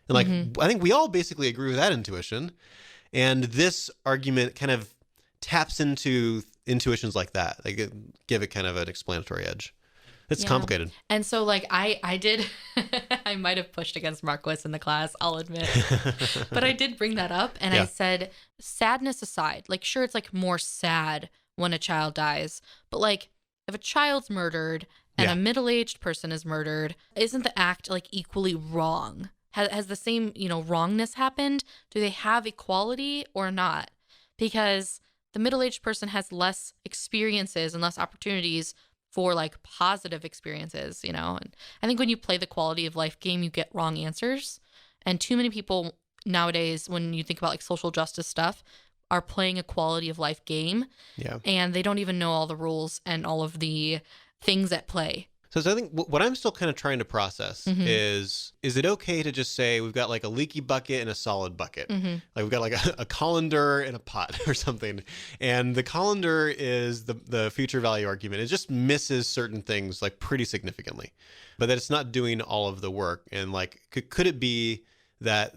[SPEAKER 3] And like I think we all basically agree with that intuition. And this argument kind of taps into intuitions like that. Like give it kind of an explanatory edge. It's
[SPEAKER 2] Yeah.
[SPEAKER 3] complicated.
[SPEAKER 2] And so like I did, I might have pushed against Marquis in the class, I'll admit, but I did bring that up and I
[SPEAKER 3] Yeah.
[SPEAKER 2] said, sadness aside, like sure, it's like more sad when a child dies, but like if a child's murdered and
[SPEAKER 3] Yeah.
[SPEAKER 2] a middle-aged person is murdered, isn't the act like equally wrong? Has the same, wrongness happened? Do they have equality or not? Because the middle-aged person has less experiences and less opportunities for like positive experiences, and I think when you play the quality of life game, you get wrong answers. And too many people nowadays, when you think about like social justice stuff, are playing a quality of life game
[SPEAKER 3] Yeah.
[SPEAKER 2] and they don't even know all the rules and all of the things at play.
[SPEAKER 3] So I think what I'm still kind of trying to process
[SPEAKER 2] Mhm.
[SPEAKER 3] is it okay to just say we've got like a leaky bucket and a solid bucket?
[SPEAKER 2] Mhm.
[SPEAKER 3] Like we've got like a colander and a pot or something. And the colander is the future value argument. It just misses certain things like pretty significantly, but that it's not doing all of the work. And like, could it be that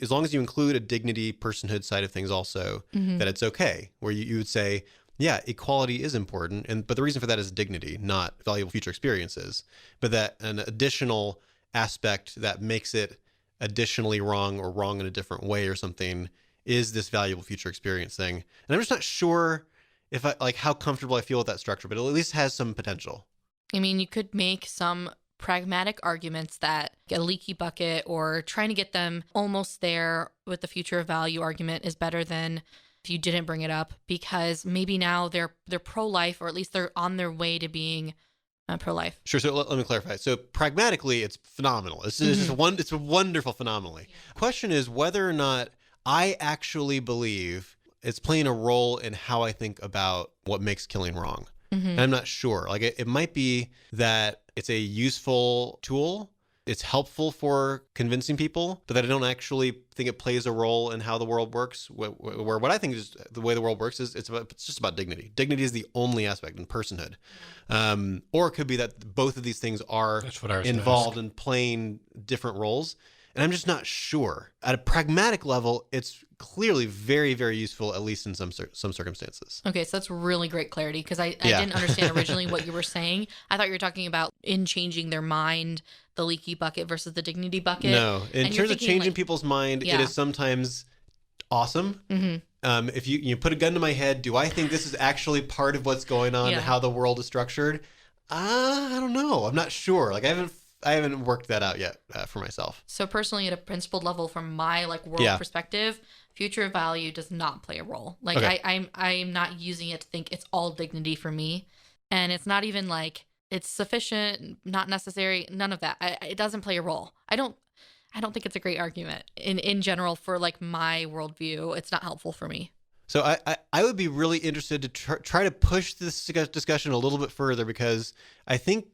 [SPEAKER 3] as long as you include a dignity, personhood side of things also,
[SPEAKER 2] Mhm.
[SPEAKER 3] that it's okay, where you would say, yeah, equality is important, but the reason for that is dignity, not valuable future experiences. But that an additional aspect that makes it additionally wrong or wrong in a different way or something is this valuable future experience thing. And I'm just not sure if how comfortable I feel with that structure, but it at least has some potential.
[SPEAKER 2] I mean, you could make some pragmatic arguments that a leaky bucket or trying to get them almost there with the future of value argument is better than if you didn't bring it up, because maybe now they're pro-life, or at least they're on their way to being pro-life.
[SPEAKER 3] Sure. So let me clarify. So pragmatically, it's phenomenal. It's just it's a wonderful phenomenally. Question is whether or not I actually believe it's playing a role in how I think about what makes killing wrong.
[SPEAKER 2] Mhm.
[SPEAKER 3] And I'm not sure. Like it might be that it's a useful tool. It's helpful for convincing people, but that I don't actually think it plays a role in how the world works. Where what I think is the way the world works is it's just about dignity. Dignity is the only aspect in personhood. Or it could be that both of these things are
[SPEAKER 1] That's what I was gonna
[SPEAKER 3] involved
[SPEAKER 1] ask.
[SPEAKER 3] in playing different roles. And I'm just not sure. At a pragmatic level, it's clearly very, very useful, at least in some circumstances.
[SPEAKER 2] Okay, so that's really great clarity, because I
[SPEAKER 3] Yeah.
[SPEAKER 2] didn't understand originally what you were saying. I thought you were talking about in changing their mind, the leaky bucket versus the dignity bucket.
[SPEAKER 3] No, in
[SPEAKER 2] And you're
[SPEAKER 3] terms of
[SPEAKER 2] thinking,
[SPEAKER 3] changing
[SPEAKER 2] like-
[SPEAKER 3] people's mind,
[SPEAKER 2] Yeah.
[SPEAKER 3] it is sometimes awesome.
[SPEAKER 2] Mhm.
[SPEAKER 3] If you put a gun to my head, do I think this is actually part of what's going on,
[SPEAKER 2] Yeah.
[SPEAKER 3] how the world is structured? I don't know. I'm not sure. Like I haven't worked that out yet for myself.
[SPEAKER 2] So personally, at a principled level, from my like world
[SPEAKER 3] Yeah.
[SPEAKER 2] perspective, future value does not play a role. Like
[SPEAKER 3] Okay.
[SPEAKER 2] I'm not using it to think it's all dignity for me, and it's not even like it's sufficient, not necessary, none of that. It doesn't play a role. I don't think it's a great argument in general for like my worldview. It's not helpful for me.
[SPEAKER 3] So I would be really interested to try to push this discussion a little bit further, because I think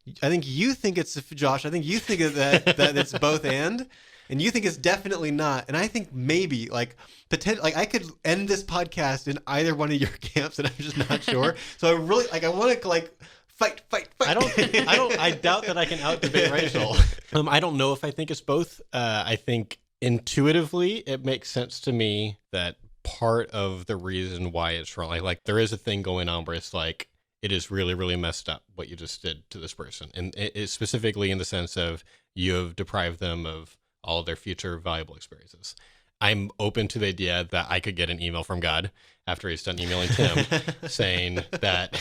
[SPEAKER 3] you think it's, Josh, I think you think that it's both and you think it's definitely not. And I think maybe like I could end this podcast in either one of your camps, and I'm just not sure. So I really I want to like fight.
[SPEAKER 1] I doubt that I can out debate Rachel. I don't know if I think it's both. I think intuitively it makes sense to me that part of the reason why it's wrong, like there is a thing going on where it's like, it is really, really messed up what you just did to this person. And it is specifically in the sense of you have deprived them of all of their future valuable experiences. I'm open to the idea that I could get an email from God after he's done emailing Tim saying that,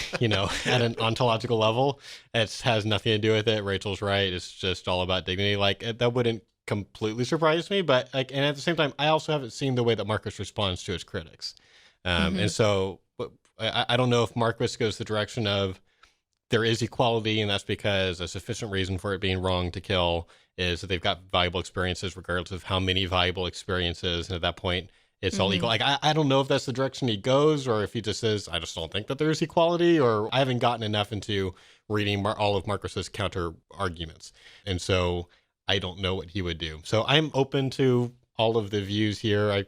[SPEAKER 1] at an ontological level, it has nothing to do with it. Rachel's right. It's just all about dignity. Like that wouldn't completely surprise me, but like, and at the same time, I also haven't seen the way that Marquis responds to his critics. And so I don't know if Marquis goes the direction of there is equality, and that's because a sufficient reason for it being wrong to kill is that they've got valuable experiences, regardless of how many valuable experiences. And at that point, it's all equal. Like, I don't know if that's the direction he goes, or if he just says, I just don't think that there's equality, or I haven't gotten enough into reading all of Marquis's counter arguments. And so I don't know what he would do. So I'm open to all of the views here.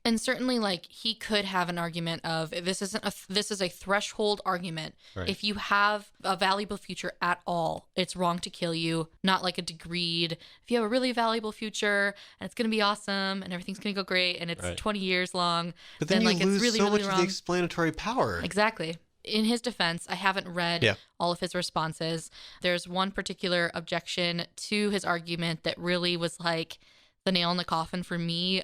[SPEAKER 2] And certainly, like, he could have an argument of this is a threshold argument.
[SPEAKER 1] Right.
[SPEAKER 2] If you have a valuable future at all, it's wrong to kill you, not like a degreed. If you have a really valuable future and it's going to be awesome and everything's going to go great and it's
[SPEAKER 1] Right.
[SPEAKER 2] 20 years long,
[SPEAKER 3] But then you
[SPEAKER 2] like,
[SPEAKER 3] lose
[SPEAKER 2] it's really,
[SPEAKER 3] so
[SPEAKER 2] really
[SPEAKER 3] much
[SPEAKER 2] wrong.
[SPEAKER 3] of the explanatory power.
[SPEAKER 2] Exactly. In his defense, I haven't read all of his responses. There's one particular objection to his argument that really was like the nail in the coffin for me,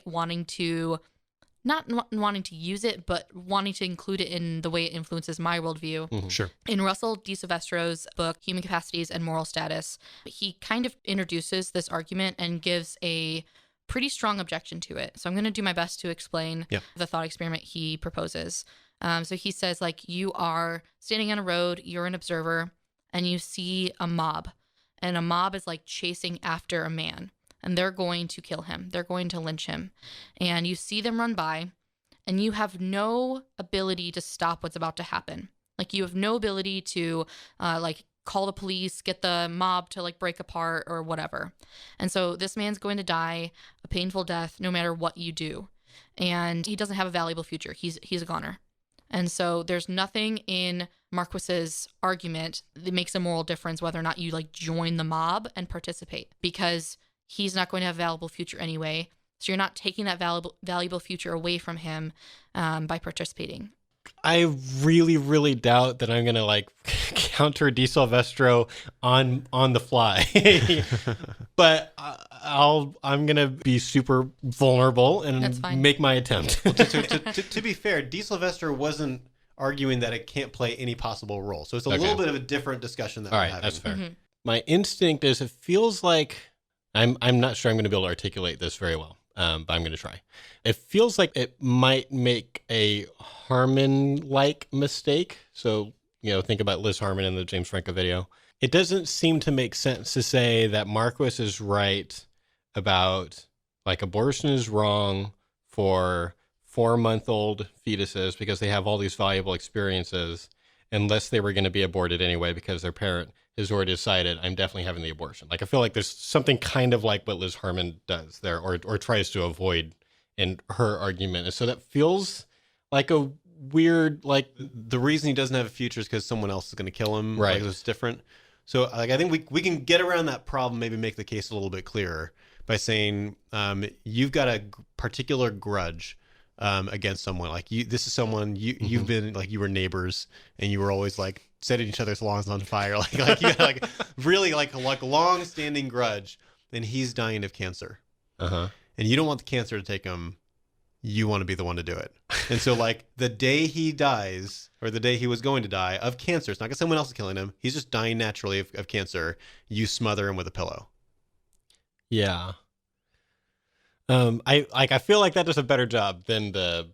[SPEAKER 2] not wanting to use it, but wanting to include it in the way it influences my worldview.
[SPEAKER 1] Mm-hmm.
[SPEAKER 3] Sure.
[SPEAKER 2] In Russell D. Silvestro's book, Human Capacities and Moral Status, he kind of introduces this argument and gives a pretty strong objection to it. So I'm going to do my best to explain the thought experiment he proposes. So he says, like, you are standing on a road, you're an observer, and you see a mob. And a mob is like chasing after a man. And they're going to kill him. They're going to lynch him. And you see them run by, and you have no ability to stop what's about to happen. Like, you have no ability to, like, call the police, get the mob to, like, break apart or whatever. And so this man's going to die a painful death no matter what you do. And he doesn't have a valuable future. He's a goner. And so there's nothing in Marquis's argument that makes a moral difference whether or not you, like, join the mob and participate, because he's not going to have a valuable future anyway. So you're not taking that valuable future away from him by participating.
[SPEAKER 1] I really, really doubt that I'm gonna like counter Di Silvestro on the fly, but I'm gonna be super vulnerable
[SPEAKER 2] That's
[SPEAKER 1] and
[SPEAKER 2] fine.
[SPEAKER 1] make my attempt.
[SPEAKER 3] To be fair, Di Silvestro wasn't arguing that it can't play any possible role. So it's a little bit of a different discussion that
[SPEAKER 1] All
[SPEAKER 3] we're
[SPEAKER 1] right,
[SPEAKER 3] having.
[SPEAKER 1] that's fair.
[SPEAKER 2] Mhm.
[SPEAKER 1] My instinct is it feels like I'm not sure I'm going to be able to articulate this very well, but I'm going to try. It feels like it might make a Harmon-like mistake. So, think about Liz Harmon in the James Franco video. It doesn't seem to make sense to say that Marquis is right about, like, abortion is wrong for 4-month-old fetuses because they have all these valuable experiences, unless they were going to be aborted anyway because their parent has already decided, I'm definitely having the abortion. Like, I feel like there's something kind of like what Liz Harmon does there, or tries to avoid in her argument. And so that feels like a weird, like,
[SPEAKER 3] The reason he doesn't have a future is because someone else is going to kill him.
[SPEAKER 1] Right.
[SPEAKER 3] Like, it's different. So, like, I think we can get around that problem, maybe make the case a little bit clearer by saying you've got a particular grudge against someone. Like, this is someone you've been, like, you were neighbors and you were always, like, setting each other's lawns on fire. Like you got, like, really, like long-standing grudge, and he's dying of cancer.
[SPEAKER 1] uh-huh.
[SPEAKER 3] And you don't want the cancer to take him. You want to be the one to do it. And so, like, the day he dies, or the day he was going to die of cancer, it's not because someone else is killing him. He's just dying naturally of cancer. You smother him with a pillow.
[SPEAKER 1] Yeah. I feel like that does a better job than the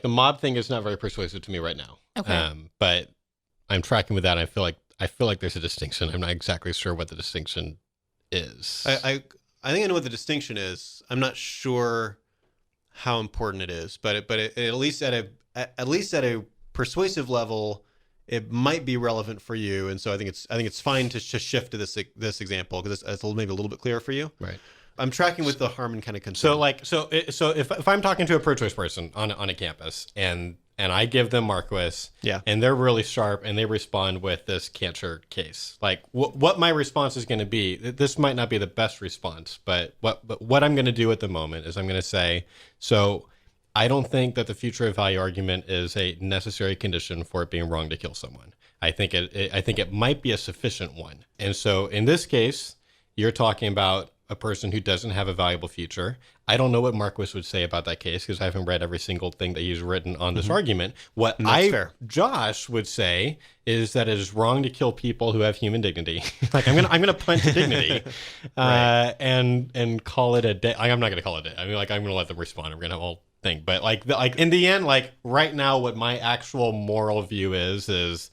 [SPEAKER 1] mob thing is not very persuasive to me right now.
[SPEAKER 2] Okay.
[SPEAKER 1] But I'm tracking with that. I feel like there's a distinction. I'm not exactly sure what the distinction is.
[SPEAKER 3] I think I know what the distinction is. I'm not sure how important it is, but at least at a persuasive level, it might be relevant for you. And so I think it's fine to shift to this example because it's maybe a little bit clearer for you.
[SPEAKER 1] Right.
[SPEAKER 3] I'm tracking with the Harmon kind of concern.
[SPEAKER 1] So if I'm talking to a pro-choice person on a campus and I give them Marquis, and they're really sharp and they respond with this cancer case, like what my response is going to be, this might not be the best response, but what I'm going to do at the moment is I'm going to say, so I don't think that the future of value argument is a necessary condition for it being wrong to kill someone. I think it might be a sufficient one. And so in this case, you're talking about a person who doesn't have a valuable future. I don't know what Marquis would say about that case because I haven't read every single thing that he's written on this argument. What Josh would say is that it is wrong to kill people who have human dignity. Like, I'm gonna punt dignity,
[SPEAKER 3] Right.
[SPEAKER 1] and call it a day. I'm not gonna call it a day. I mean, like, I'm gonna let them respond. We're gonna have a whole thing. But like in the end, like right now, what my actual moral view is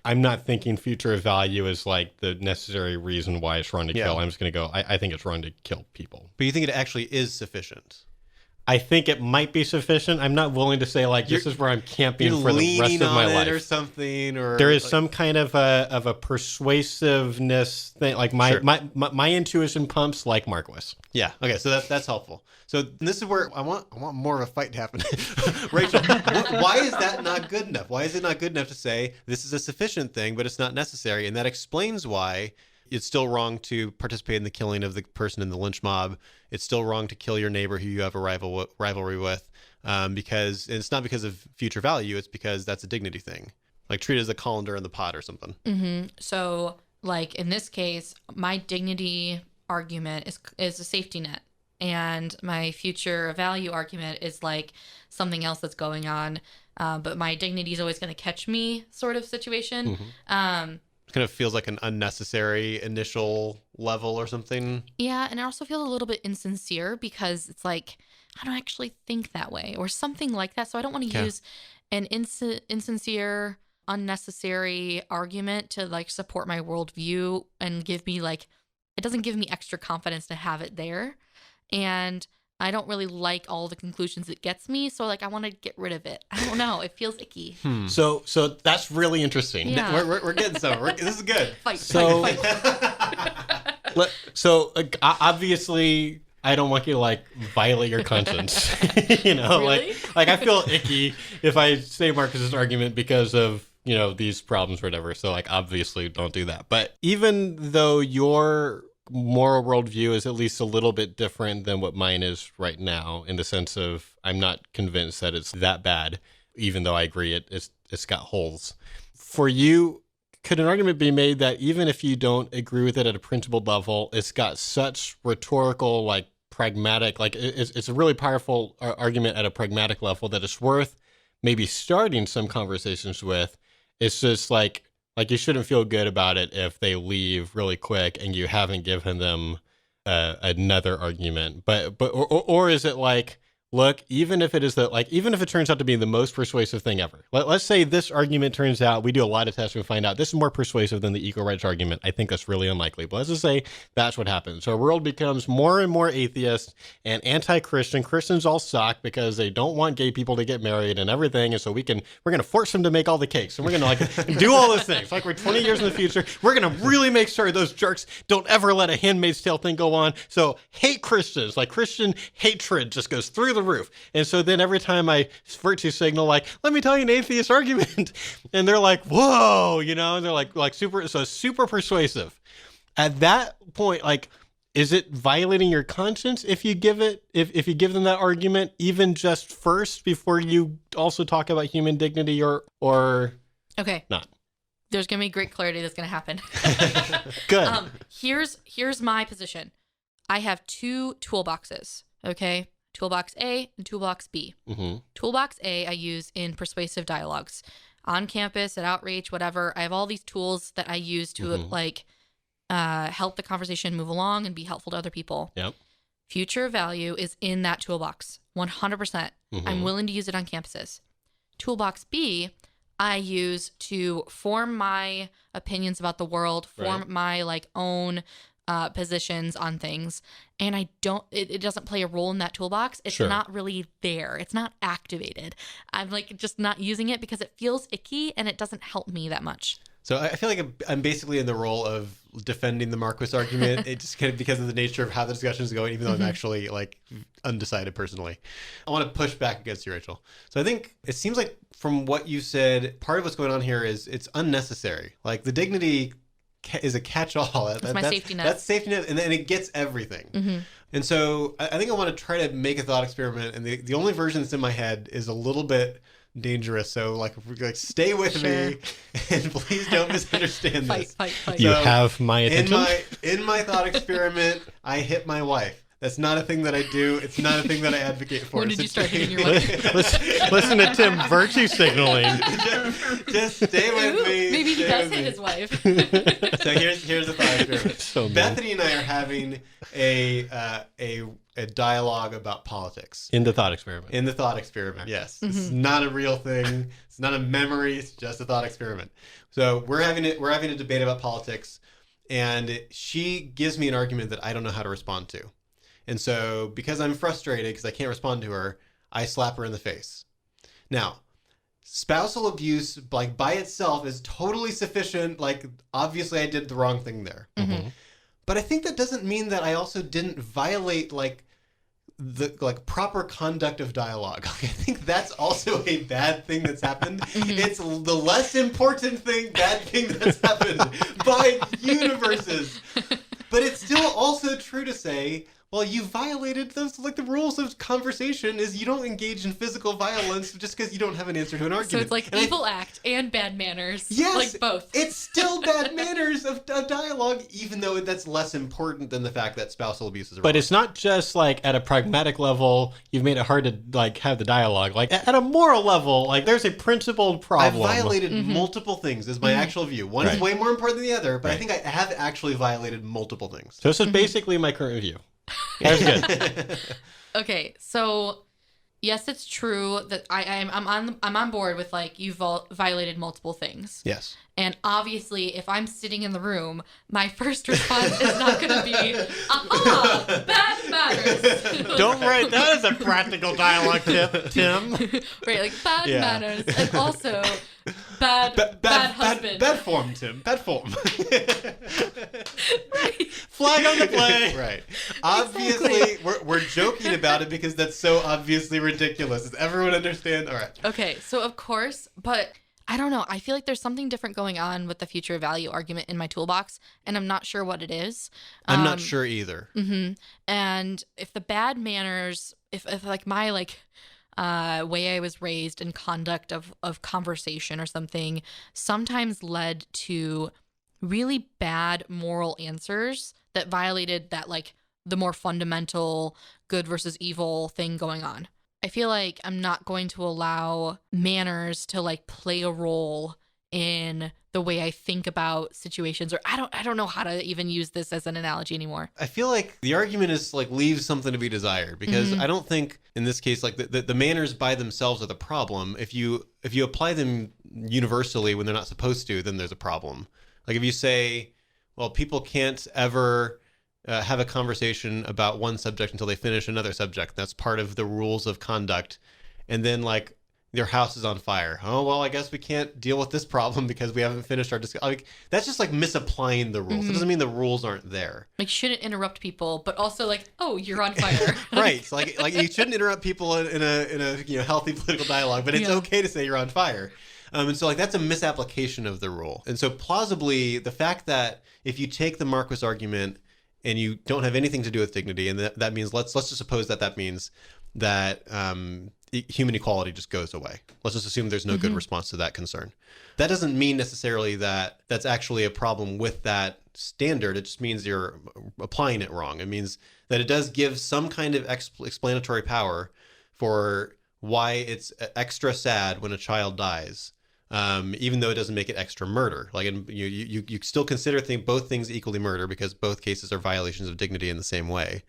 [SPEAKER 1] I'm not thinking future of value is like the necessary reason why it's wrong to kill. I'm just going to go, I think it's wrong to kill people.
[SPEAKER 3] But you think it actually is sufficient?
[SPEAKER 1] I think it might be sufficient. I'm not willing to say like this is where I'm camping
[SPEAKER 3] You're
[SPEAKER 1] for the rest
[SPEAKER 3] leaning
[SPEAKER 1] of my
[SPEAKER 3] on it
[SPEAKER 1] life
[SPEAKER 3] or something, or
[SPEAKER 1] there is
[SPEAKER 3] like,
[SPEAKER 1] some kind of a persuasiveness thing. Like my intuition pumps like Marquis.
[SPEAKER 3] yeah. Okay, so that's helpful. So this is where I want more of a fight to happen. Rachel, why is that not good enough? Why is it not good enough to say this is a sufficient thing, but it's not necessary? And that explains why it's still wrong to participate in the killing of the person in the lynch mob. It's still wrong to kill your neighbor who you have a rivalry with, because it's not because of future value. It's because that's a dignity thing. Like treat it as a colander in the pot or something.
[SPEAKER 2] Mm-hmm. So, like in this case, my dignity argument is a safety net, and my future value argument is like something else that's going on. But my dignity is always going to catch me, sort of situation.
[SPEAKER 3] Mm-hmm. It kind of feels like an unnecessary initial level or something.
[SPEAKER 2] Yeah, and I also feel a little bit insincere because it's like I don't actually think that way or something like that. So I don't want to use an insincere, unnecessary argument to like support my worldview and give me like it doesn't give me extra confidence to have it there. And I don't really like all the conclusions it gets me, so like I want to get rid of it. I don't know, it feels icky.
[SPEAKER 1] So that's really interesting.
[SPEAKER 2] Yeah.
[SPEAKER 3] We're getting somewhere. This is good.
[SPEAKER 2] Fight.
[SPEAKER 1] So obviously I don't want you to like violate your conscience.
[SPEAKER 2] Really?
[SPEAKER 1] like I feel icky if I say Marcus's argument because of these problems or whatever. So like obviously don't do that. But even though your moral worldview is at least a little bit different than what mine is right now, in the sense of I'm not convinced that it's that bad, even though I agree it's got holes. For you, could an argument be made that even if you don't agree with it at a principled level, it's got such rhetorical, like pragmatic, like it's a really powerful argument at a pragmatic level that it's worth maybe starting some conversations with? It's just like you shouldn't feel good about it if they leave really quick and you haven't given them another argument. Or is it like, look, even if it turns out to be the most persuasive thing ever, let's say this argument turns out, we do a lot of tests and we find out this is more persuasive than the equal rights argument. I think that's really unlikely, but let's just say that's what happens. So our world becomes more and more atheist and anti-Christian. Christians all suck because they don't want gay people to get married and everything. And so we're going to force them to make all the cakes. And we're going to like do all those things. Like we're 20 years in the future. We're going to really make sure those jerks don't ever let a Handmaid's Tale thing go on. So hate Christians, like Christian hatred just goes through the roof. And so then every time I virtue signal, like, let me tell you an atheist argument, and they're like, whoa, and they're like super persuasive. At that point, like, is it violating your conscience if you give them that argument, even just first before you also talk about human dignity or
[SPEAKER 2] Okay.
[SPEAKER 1] not?
[SPEAKER 2] There's gonna be great clarity that's gonna happen.
[SPEAKER 1] Good.
[SPEAKER 2] Here's my position. I have two toolboxes. Okay. Toolbox A and Toolbox B.
[SPEAKER 1] Mm-hmm.
[SPEAKER 2] Toolbox A I use in persuasive dialogues. On campus, at outreach, whatever. I have all these tools that I use to help the conversation move along and be helpful to other people.
[SPEAKER 1] Yep.
[SPEAKER 2] Future value is in that toolbox, 100%.
[SPEAKER 1] Mm-hmm.
[SPEAKER 2] I'm willing to use it on campuses. Toolbox B I use to form my opinions about the world, form my like own positions on things, and it doesn't play a role in that toolbox. It's not really there. It's not activated. I'm like just not using it because it feels icky and it doesn't help me that much.
[SPEAKER 3] So I feel like I'm basically in the role of defending the Marquis argument. It just kind of because of the nature of how the discussion is going, even though I'm actually like undecided personally. I want to push back against you, Rachel. So I think it seems like from what you said, part of what's going on here is it's unnecessary. Like the dignity is a catch-all.
[SPEAKER 2] That's my safety net.
[SPEAKER 3] That's safety net, and it gets everything. Mm-hmm. And so I think I want to try to make a thought experiment, and the only version that's in my head is a little bit dangerous. So like stay with me, and please don't misunderstand this.
[SPEAKER 2] Fight.
[SPEAKER 1] You have my attention.
[SPEAKER 3] In my thought experiment, I hit my wife. That's not a thing that I do. It's not a thing that I advocate for.
[SPEAKER 2] When did you start hitting your wife?
[SPEAKER 1] Listen to Tim virtue signaling.
[SPEAKER 3] just stay with me.
[SPEAKER 2] Maybe he does hit his wife.
[SPEAKER 3] So here's the thought experiment.
[SPEAKER 1] So
[SPEAKER 3] Bethany and I are having a dialogue about politics.
[SPEAKER 1] In the thought experiment.
[SPEAKER 3] In the thought experiment, yes. Mm-hmm. It's not a real thing. It's not a memory. It's just a thought experiment. So we're having a debate about politics, and she gives me an argument that I don't know how to respond to. And so because I'm frustrated because I can't respond to her, I slap her in the face. Now, spousal abuse, like by itself, is totally sufficient. Like, obviously I did the wrong thing there.
[SPEAKER 1] Mm-hmm.
[SPEAKER 3] But I think that doesn't mean that I also didn't violate the proper conduct of dialogue. I think that's also a bad thing that's happened. It's the less important bad thing that's happened by universes. But it's still also true to say, well, you violated those, like the rules of conversation is you don't engage in physical violence just because you don't have an answer to an argument.
[SPEAKER 2] So it's like evil act and bad manners.
[SPEAKER 3] Yes,
[SPEAKER 2] like both.
[SPEAKER 3] It's still bad manners of dialogue, even though that's less important than the fact that spousal abuse is wrong.
[SPEAKER 1] But it's not just like at a pragmatic level, you've made it hard to like have the dialogue. Like at a moral level, like there's a principled problem.
[SPEAKER 3] I've violated multiple things is my actual view. One is way more important than the other, but I think I have actually violated multiple things.
[SPEAKER 1] So this is basically my current view. That's good.
[SPEAKER 2] Okay, so yes, it's true that I'm on board with like you've violated multiple things.
[SPEAKER 3] Yes.
[SPEAKER 2] And obviously, if I'm sitting in the room, my first response is not going to be, aha, bad manners.
[SPEAKER 1] Don't write that as a practical dialogue tip, Tim.
[SPEAKER 2] Right, like bad manners, and also bad husband.
[SPEAKER 3] Bad form, Tim. Bad form.
[SPEAKER 2] Right.
[SPEAKER 1] Flag on the play.
[SPEAKER 3] Right. Obviously, we're joking about it because that's so obviously ridiculous. Does everyone understand? All right.
[SPEAKER 2] Okay, so of course, but I don't know. I feel like there's something different going on with the future value argument in my toolbox, and I'm not sure what it is.
[SPEAKER 3] I'm not sure either.
[SPEAKER 2] And if the bad manners, if like my way I was raised and conduct of conversation or something sometimes led to really bad moral answers that violated that like the more fundamental good versus evil thing going on. I feel like I'm not going to allow manners to like play a role in the way I think about situations, or I don't know how to even use this as an analogy anymore.
[SPEAKER 3] I feel like the argument is like leaves something to be desired because I don't think in this case like the manners by themselves are the problem. If you apply them universally when they're not supposed to, then there's a problem. Like if you say, well, people can't ever have a conversation about one subject until they finish another subject. That's part of the rules of conduct. And then like their house is on fire. Oh, well, I guess we can't deal with this problem because we haven't finished our discussion. Like, that's just like misapplying the rules. It doesn't mean the rules aren't there.
[SPEAKER 2] Like, shouldn't interrupt people, but also like, oh, you're on fire.
[SPEAKER 3] Right. So like you shouldn't interrupt people in a healthy political dialogue, but it's okay to say you're on fire. And so like that's a misapplication of the rule. And so plausibly the fact that if you take the Marquis argument and you don't have anything to do with dignity, and that means let's just suppose that means that human equality just goes away. Let's just assume there's no good response to that concern. That doesn't mean necessarily that that's actually a problem with that standard. It just means you're applying it wrong. It means that it does give some kind of explanatory power for why it's extra sad when a child dies. Even though it doesn't make it extra murder. Like you still consider both things equally murder because both cases are violations of dignity in the same way.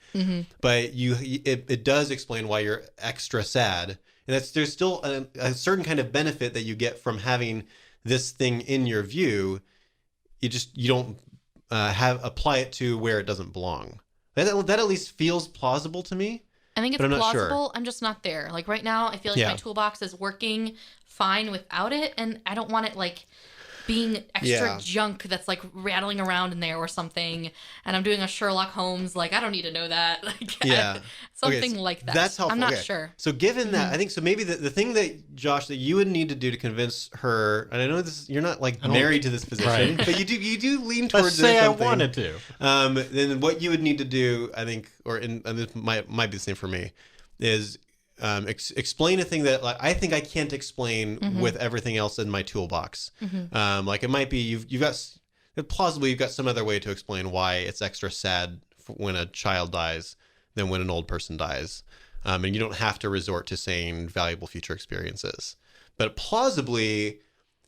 [SPEAKER 3] But it does explain why you're extra sad, and there's still a certain kind of benefit that you get from having this thing in your view. You don't apply it to where it doesn't belong. That at least feels plausible to me.
[SPEAKER 2] I think it's plausible. Sure. I'm just not there. Like right now, I feel like my toolbox is working fine without it, and I don't want it like being extra junk that's like rattling around in there or something. And I'm doing a Sherlock Holmes, like I don't need to know that. Like something like that.
[SPEAKER 3] That's helpful.
[SPEAKER 2] I'm not sure.
[SPEAKER 3] So given that, I think so maybe the thing that Josh that you would need to do to convince her, and I know you're not like married to this position, but you do lean towards
[SPEAKER 1] Let's say I wanted to.
[SPEAKER 3] Then what you would need to do, I think, and this might be the same for me, is explain a thing that like I think I can't explain with everything else in my toolbox. Like it might be you've got some other way to explain why it's extra sad when a child dies than when an old person dies, and you don't have to resort to saying valuable future experiences. But plausibly,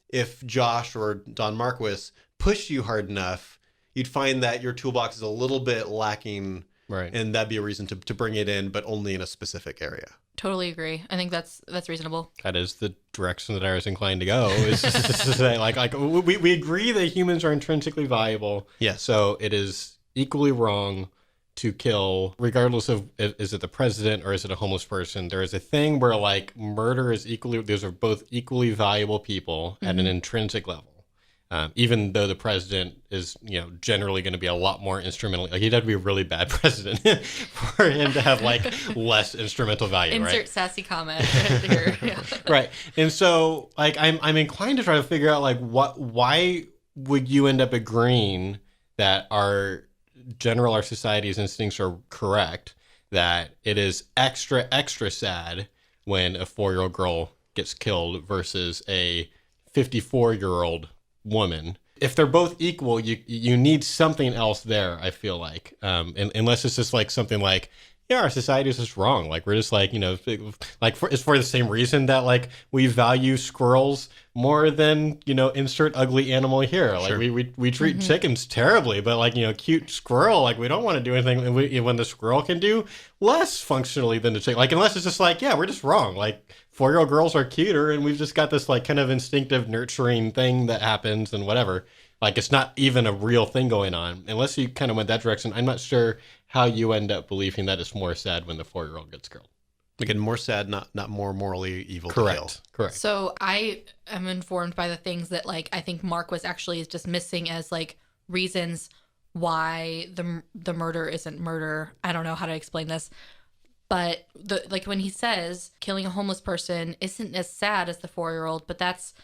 [SPEAKER 3] if Josh or Don Marquis push you hard enough, you'd find that your toolbox is a little bit lacking.
[SPEAKER 1] Right. And
[SPEAKER 3] that'd be a reason to bring it in, but only in a specific area.
[SPEAKER 2] Totally agree. I think that's reasonable.
[SPEAKER 1] That is the direction that I was inclined to go. Is to say like we agree that humans are intrinsically valuable.
[SPEAKER 3] Yes.
[SPEAKER 1] So it is equally wrong to kill, regardless of is it the president or is it a homeless person. There is a thing where like murder is equally, those are both equally valuable people at an intrinsic level. Even though the president is, generally going to be a lot more instrumental. Like he'd have to be a really bad president for him to have like less instrumental value.
[SPEAKER 2] Insert
[SPEAKER 1] right?
[SPEAKER 2] sassy comment here. Yeah.
[SPEAKER 1] Right. And so like I'm inclined to try to figure out like why would you end up agreeing that our society's instincts are correct, that it is extra sad when a 4-year-old girl gets killed versus a 54-year-old woman. If they're both equal, you need something else there, I feel like. Unless it's just like something like, yeah, our society is just wrong. Like we're just like, it's for the same reason that like we value squirrels more than, insert ugly animal here. Like
[SPEAKER 3] Sure.
[SPEAKER 1] we treat chickens terribly, but like, cute squirrel, like we don't want to do anything when the squirrel can do less functionally than the chicken. Like unless it's just like, yeah, we're just wrong. Like 4-year-old girls are cuter and we've just got this like kind of instinctive nurturing thing that happens and whatever. Like it's not even a real thing going on. Unless you kind of went that direction, I'm not sure how you end up believing that it's more sad when the 4-year-old gets killed.
[SPEAKER 3] Again, more sad, not more morally evil to kill.
[SPEAKER 1] Correct.
[SPEAKER 2] So I am informed by the things that like I think Marquis actually is dismissing as like reasons why the murder isn't murder. I don't know how to explain this. But when he says killing a homeless person isn't as sad as the 4-year-old, but that's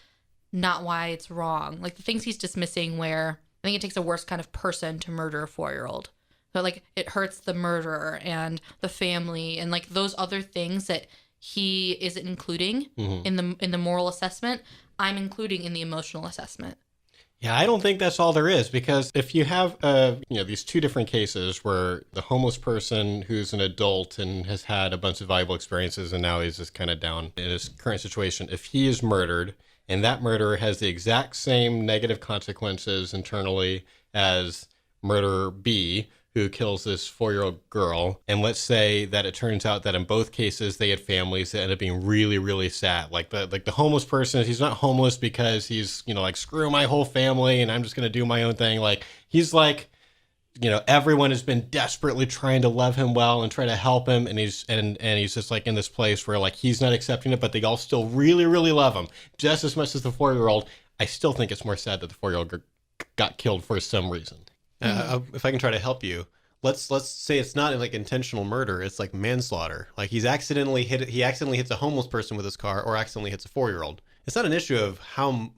[SPEAKER 2] not why it's wrong. Like the things he's dismissing where I think it takes a worse kind of person to murder a 4-year-old. So like it hurts the murderer and the family and like those other things that he isn't including in the moral assessment, I'm including in the emotional assessment.
[SPEAKER 1] Yeah, I don't think that's all there is, because if you have these two different cases where the homeless person who's an adult and has had a bunch of valuable experiences and now he's just kind of down in his current situation, if he is murdered and that murderer has the exact same negative consequences internally as murderer B, who kills this 4-year-old girl, and let's say that it turns out that in both cases they had families that end up being really, really sad. Like the homeless person, he's not homeless because he's like screw my whole family and I'm just gonna do my own thing. Like he's like, everyone has been desperately trying to love him well and try to help him, and he's just like in this place where like he's not accepting it, but they all still really, really love him just as much as the 4-year-old. I still think it's more sad that the 4-year-old got killed for some reason.
[SPEAKER 3] If I can try to help you, let's say it's not like intentional murder, it's like manslaughter. Like he accidentally hits a homeless person with his car or accidentally hits a 4-year-old. It's not an issue of how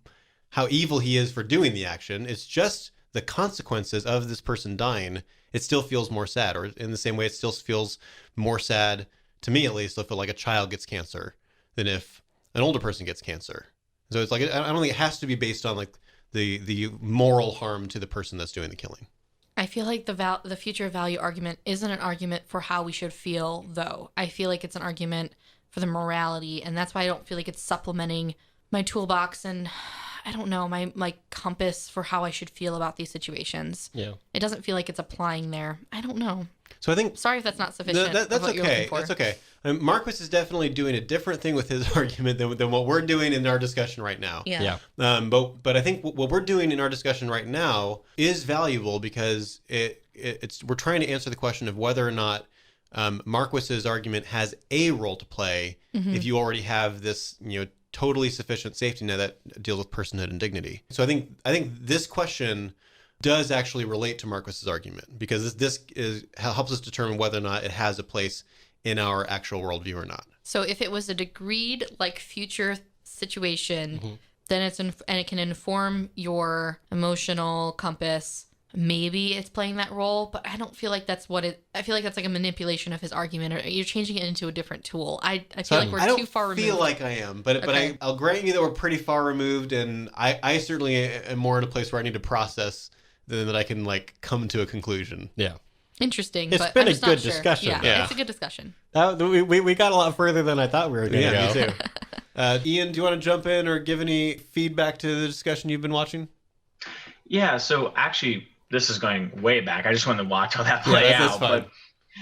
[SPEAKER 3] evil he is for doing the action. It's just the consequences of this person dying. It still feels more sad, or in the same way it still feels more sad, to me at least, if like a child gets cancer than if an older person gets cancer. So it's like, I don't think it has to be based on like the moral harm to the person that's doing the killing.
[SPEAKER 2] I feel like the future value argument isn't an argument for how we should feel, though. I feel like it's an argument for the morality, and that's why I don't feel like it's supplementing my toolbox and, I don't know, my compass for how I should feel about these situations.
[SPEAKER 1] Yeah.
[SPEAKER 2] It doesn't feel like it's applying there. I don't know.
[SPEAKER 3] So I think...
[SPEAKER 2] Sorry if that's not sufficient.
[SPEAKER 3] That's
[SPEAKER 2] of what
[SPEAKER 3] okay.
[SPEAKER 2] You're looking for.
[SPEAKER 3] That's okay. Marquis is definitely doing a different thing with his argument than what we're doing in our discussion right now.
[SPEAKER 2] Yeah.
[SPEAKER 3] But I think what we're doing in our discussion right now is valuable because we're trying to answer the question of whether or not Marquis's argument has a role to play if you already have this totally sufficient safety net that deals with personhood and dignity. So I think this question does actually relate to Marquis's argument, because this helps us determine whether or not it has a place in our actual worldview or not.
[SPEAKER 2] So if it was a degreed like future situation, then and it can inform your emotional compass. Maybe it's playing that role, but I don't feel like that's what it. I feel like that's like a manipulation of his argument, or you're changing it into a different tool. I feel like we're too far removed.
[SPEAKER 3] I don't feel like I am, but
[SPEAKER 2] Okay.
[SPEAKER 3] I'll grant you that we're pretty far removed, and I certainly am more in a place where I need to process than that I can like come to a conclusion.
[SPEAKER 1] Yeah.
[SPEAKER 2] Interesting.
[SPEAKER 1] It's
[SPEAKER 2] but
[SPEAKER 1] been
[SPEAKER 2] I'm
[SPEAKER 1] a
[SPEAKER 2] just not
[SPEAKER 1] good
[SPEAKER 2] sure.
[SPEAKER 1] discussion.
[SPEAKER 2] Yeah, it's a good discussion.
[SPEAKER 1] We got a lot further than I thought we were going to
[SPEAKER 3] Yeah,
[SPEAKER 1] go.
[SPEAKER 3] me too. Ian, do you want to jump in or give any feedback to the discussion you've been watching?
[SPEAKER 4] Yeah, so actually, this is going way back. I just wanted to watch all that play
[SPEAKER 3] that's
[SPEAKER 4] out.
[SPEAKER 3] fine.
[SPEAKER 4] But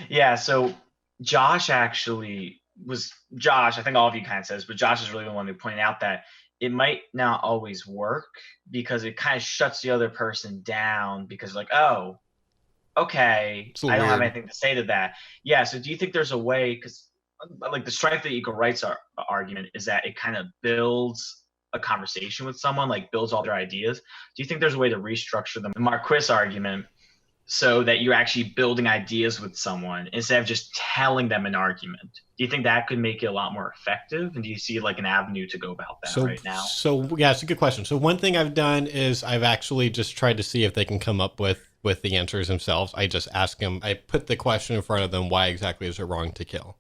[SPEAKER 4] yeah, so Josh, I think all of you kind of says, but Josh is really the one who pointed out that it might not always work because it kind of shuts the other person down because like, oh, okay,
[SPEAKER 3] It's a
[SPEAKER 4] I don't have
[SPEAKER 3] weird.
[SPEAKER 4] anything to say to that. Yeah. So do you think there's a way, because like the strength of the equal rights argument is that it kind of builds a conversation with someone, like builds all their ideas. Do you think there's a way to restructure the Marquis argument so that you're actually building ideas with someone instead of just telling them an argument? Do you think that could make it a lot more effective? And do you see like an avenue to go about that right now?
[SPEAKER 1] So yeah, it's a good question. So one thing I've done is I've actually just tried to see if they can come up with the answers themselves. I just ask them, I put the question in front of them, why exactly is it wrong to kill?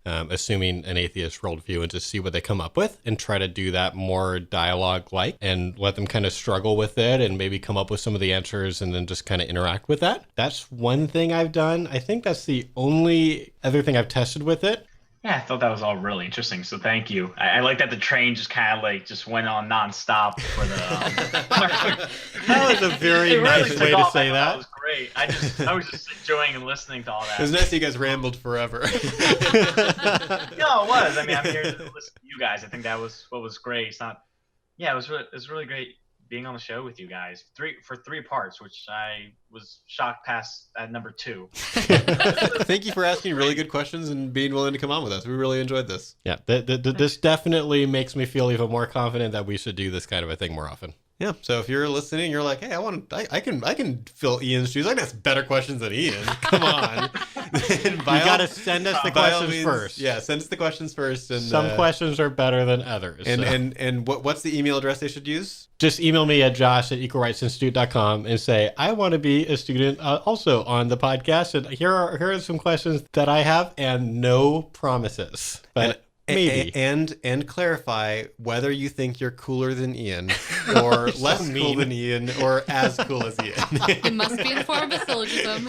[SPEAKER 1] Assuming an atheist worldview, and just see what they come up with and try to do that more dialogue-like and let them kind of struggle with it and maybe come up with some of the answers and then just kind of interact with that. That's one thing I've done. I think that's the only other thing I've tested with it.
[SPEAKER 4] Yeah, I thought that was all really interesting. So thank you. I like that the train just kind of like just went on nonstop for the.
[SPEAKER 1] That was a very nice
[SPEAKER 4] took
[SPEAKER 1] way to
[SPEAKER 4] off.
[SPEAKER 1] say
[SPEAKER 4] I thought
[SPEAKER 1] that.
[SPEAKER 4] was great. I was just enjoying and listening to all
[SPEAKER 3] It was
[SPEAKER 4] that.
[SPEAKER 3] nice that you guys rambled forever.
[SPEAKER 4] No, it was. I mean, I'm here to listen to you guys. I think that was what was great. It's not. Yeah, it was really great being on the show with you guys. For three parts, which I was shocked past at number 2.
[SPEAKER 3] Thank you for asking really good questions and being willing to come on with us. We really enjoyed this.
[SPEAKER 1] Yeah, this definitely makes me feel even more confident that we should do this kind of a thing more often.
[SPEAKER 3] Yeah. So if you're listening, you're like, hey, I can fill Ian's shoes. I can ask better questions than Ian. Come on.
[SPEAKER 1] You got to send us the questions first.
[SPEAKER 3] Yeah, send us the questions first. And
[SPEAKER 1] Some questions are better than others.
[SPEAKER 3] And
[SPEAKER 1] so.
[SPEAKER 3] and what's the email address they should use?
[SPEAKER 1] Just email me at josh@equalrightsinstitute.com and say, I want to be a student also on the podcast. And here are some questions that I have, and no promises. But maybe.
[SPEAKER 3] And clarify whether you think you're cooler than Ian or less cool than Ian or as cool as Ian.
[SPEAKER 2] It must be in the form of a syllogism.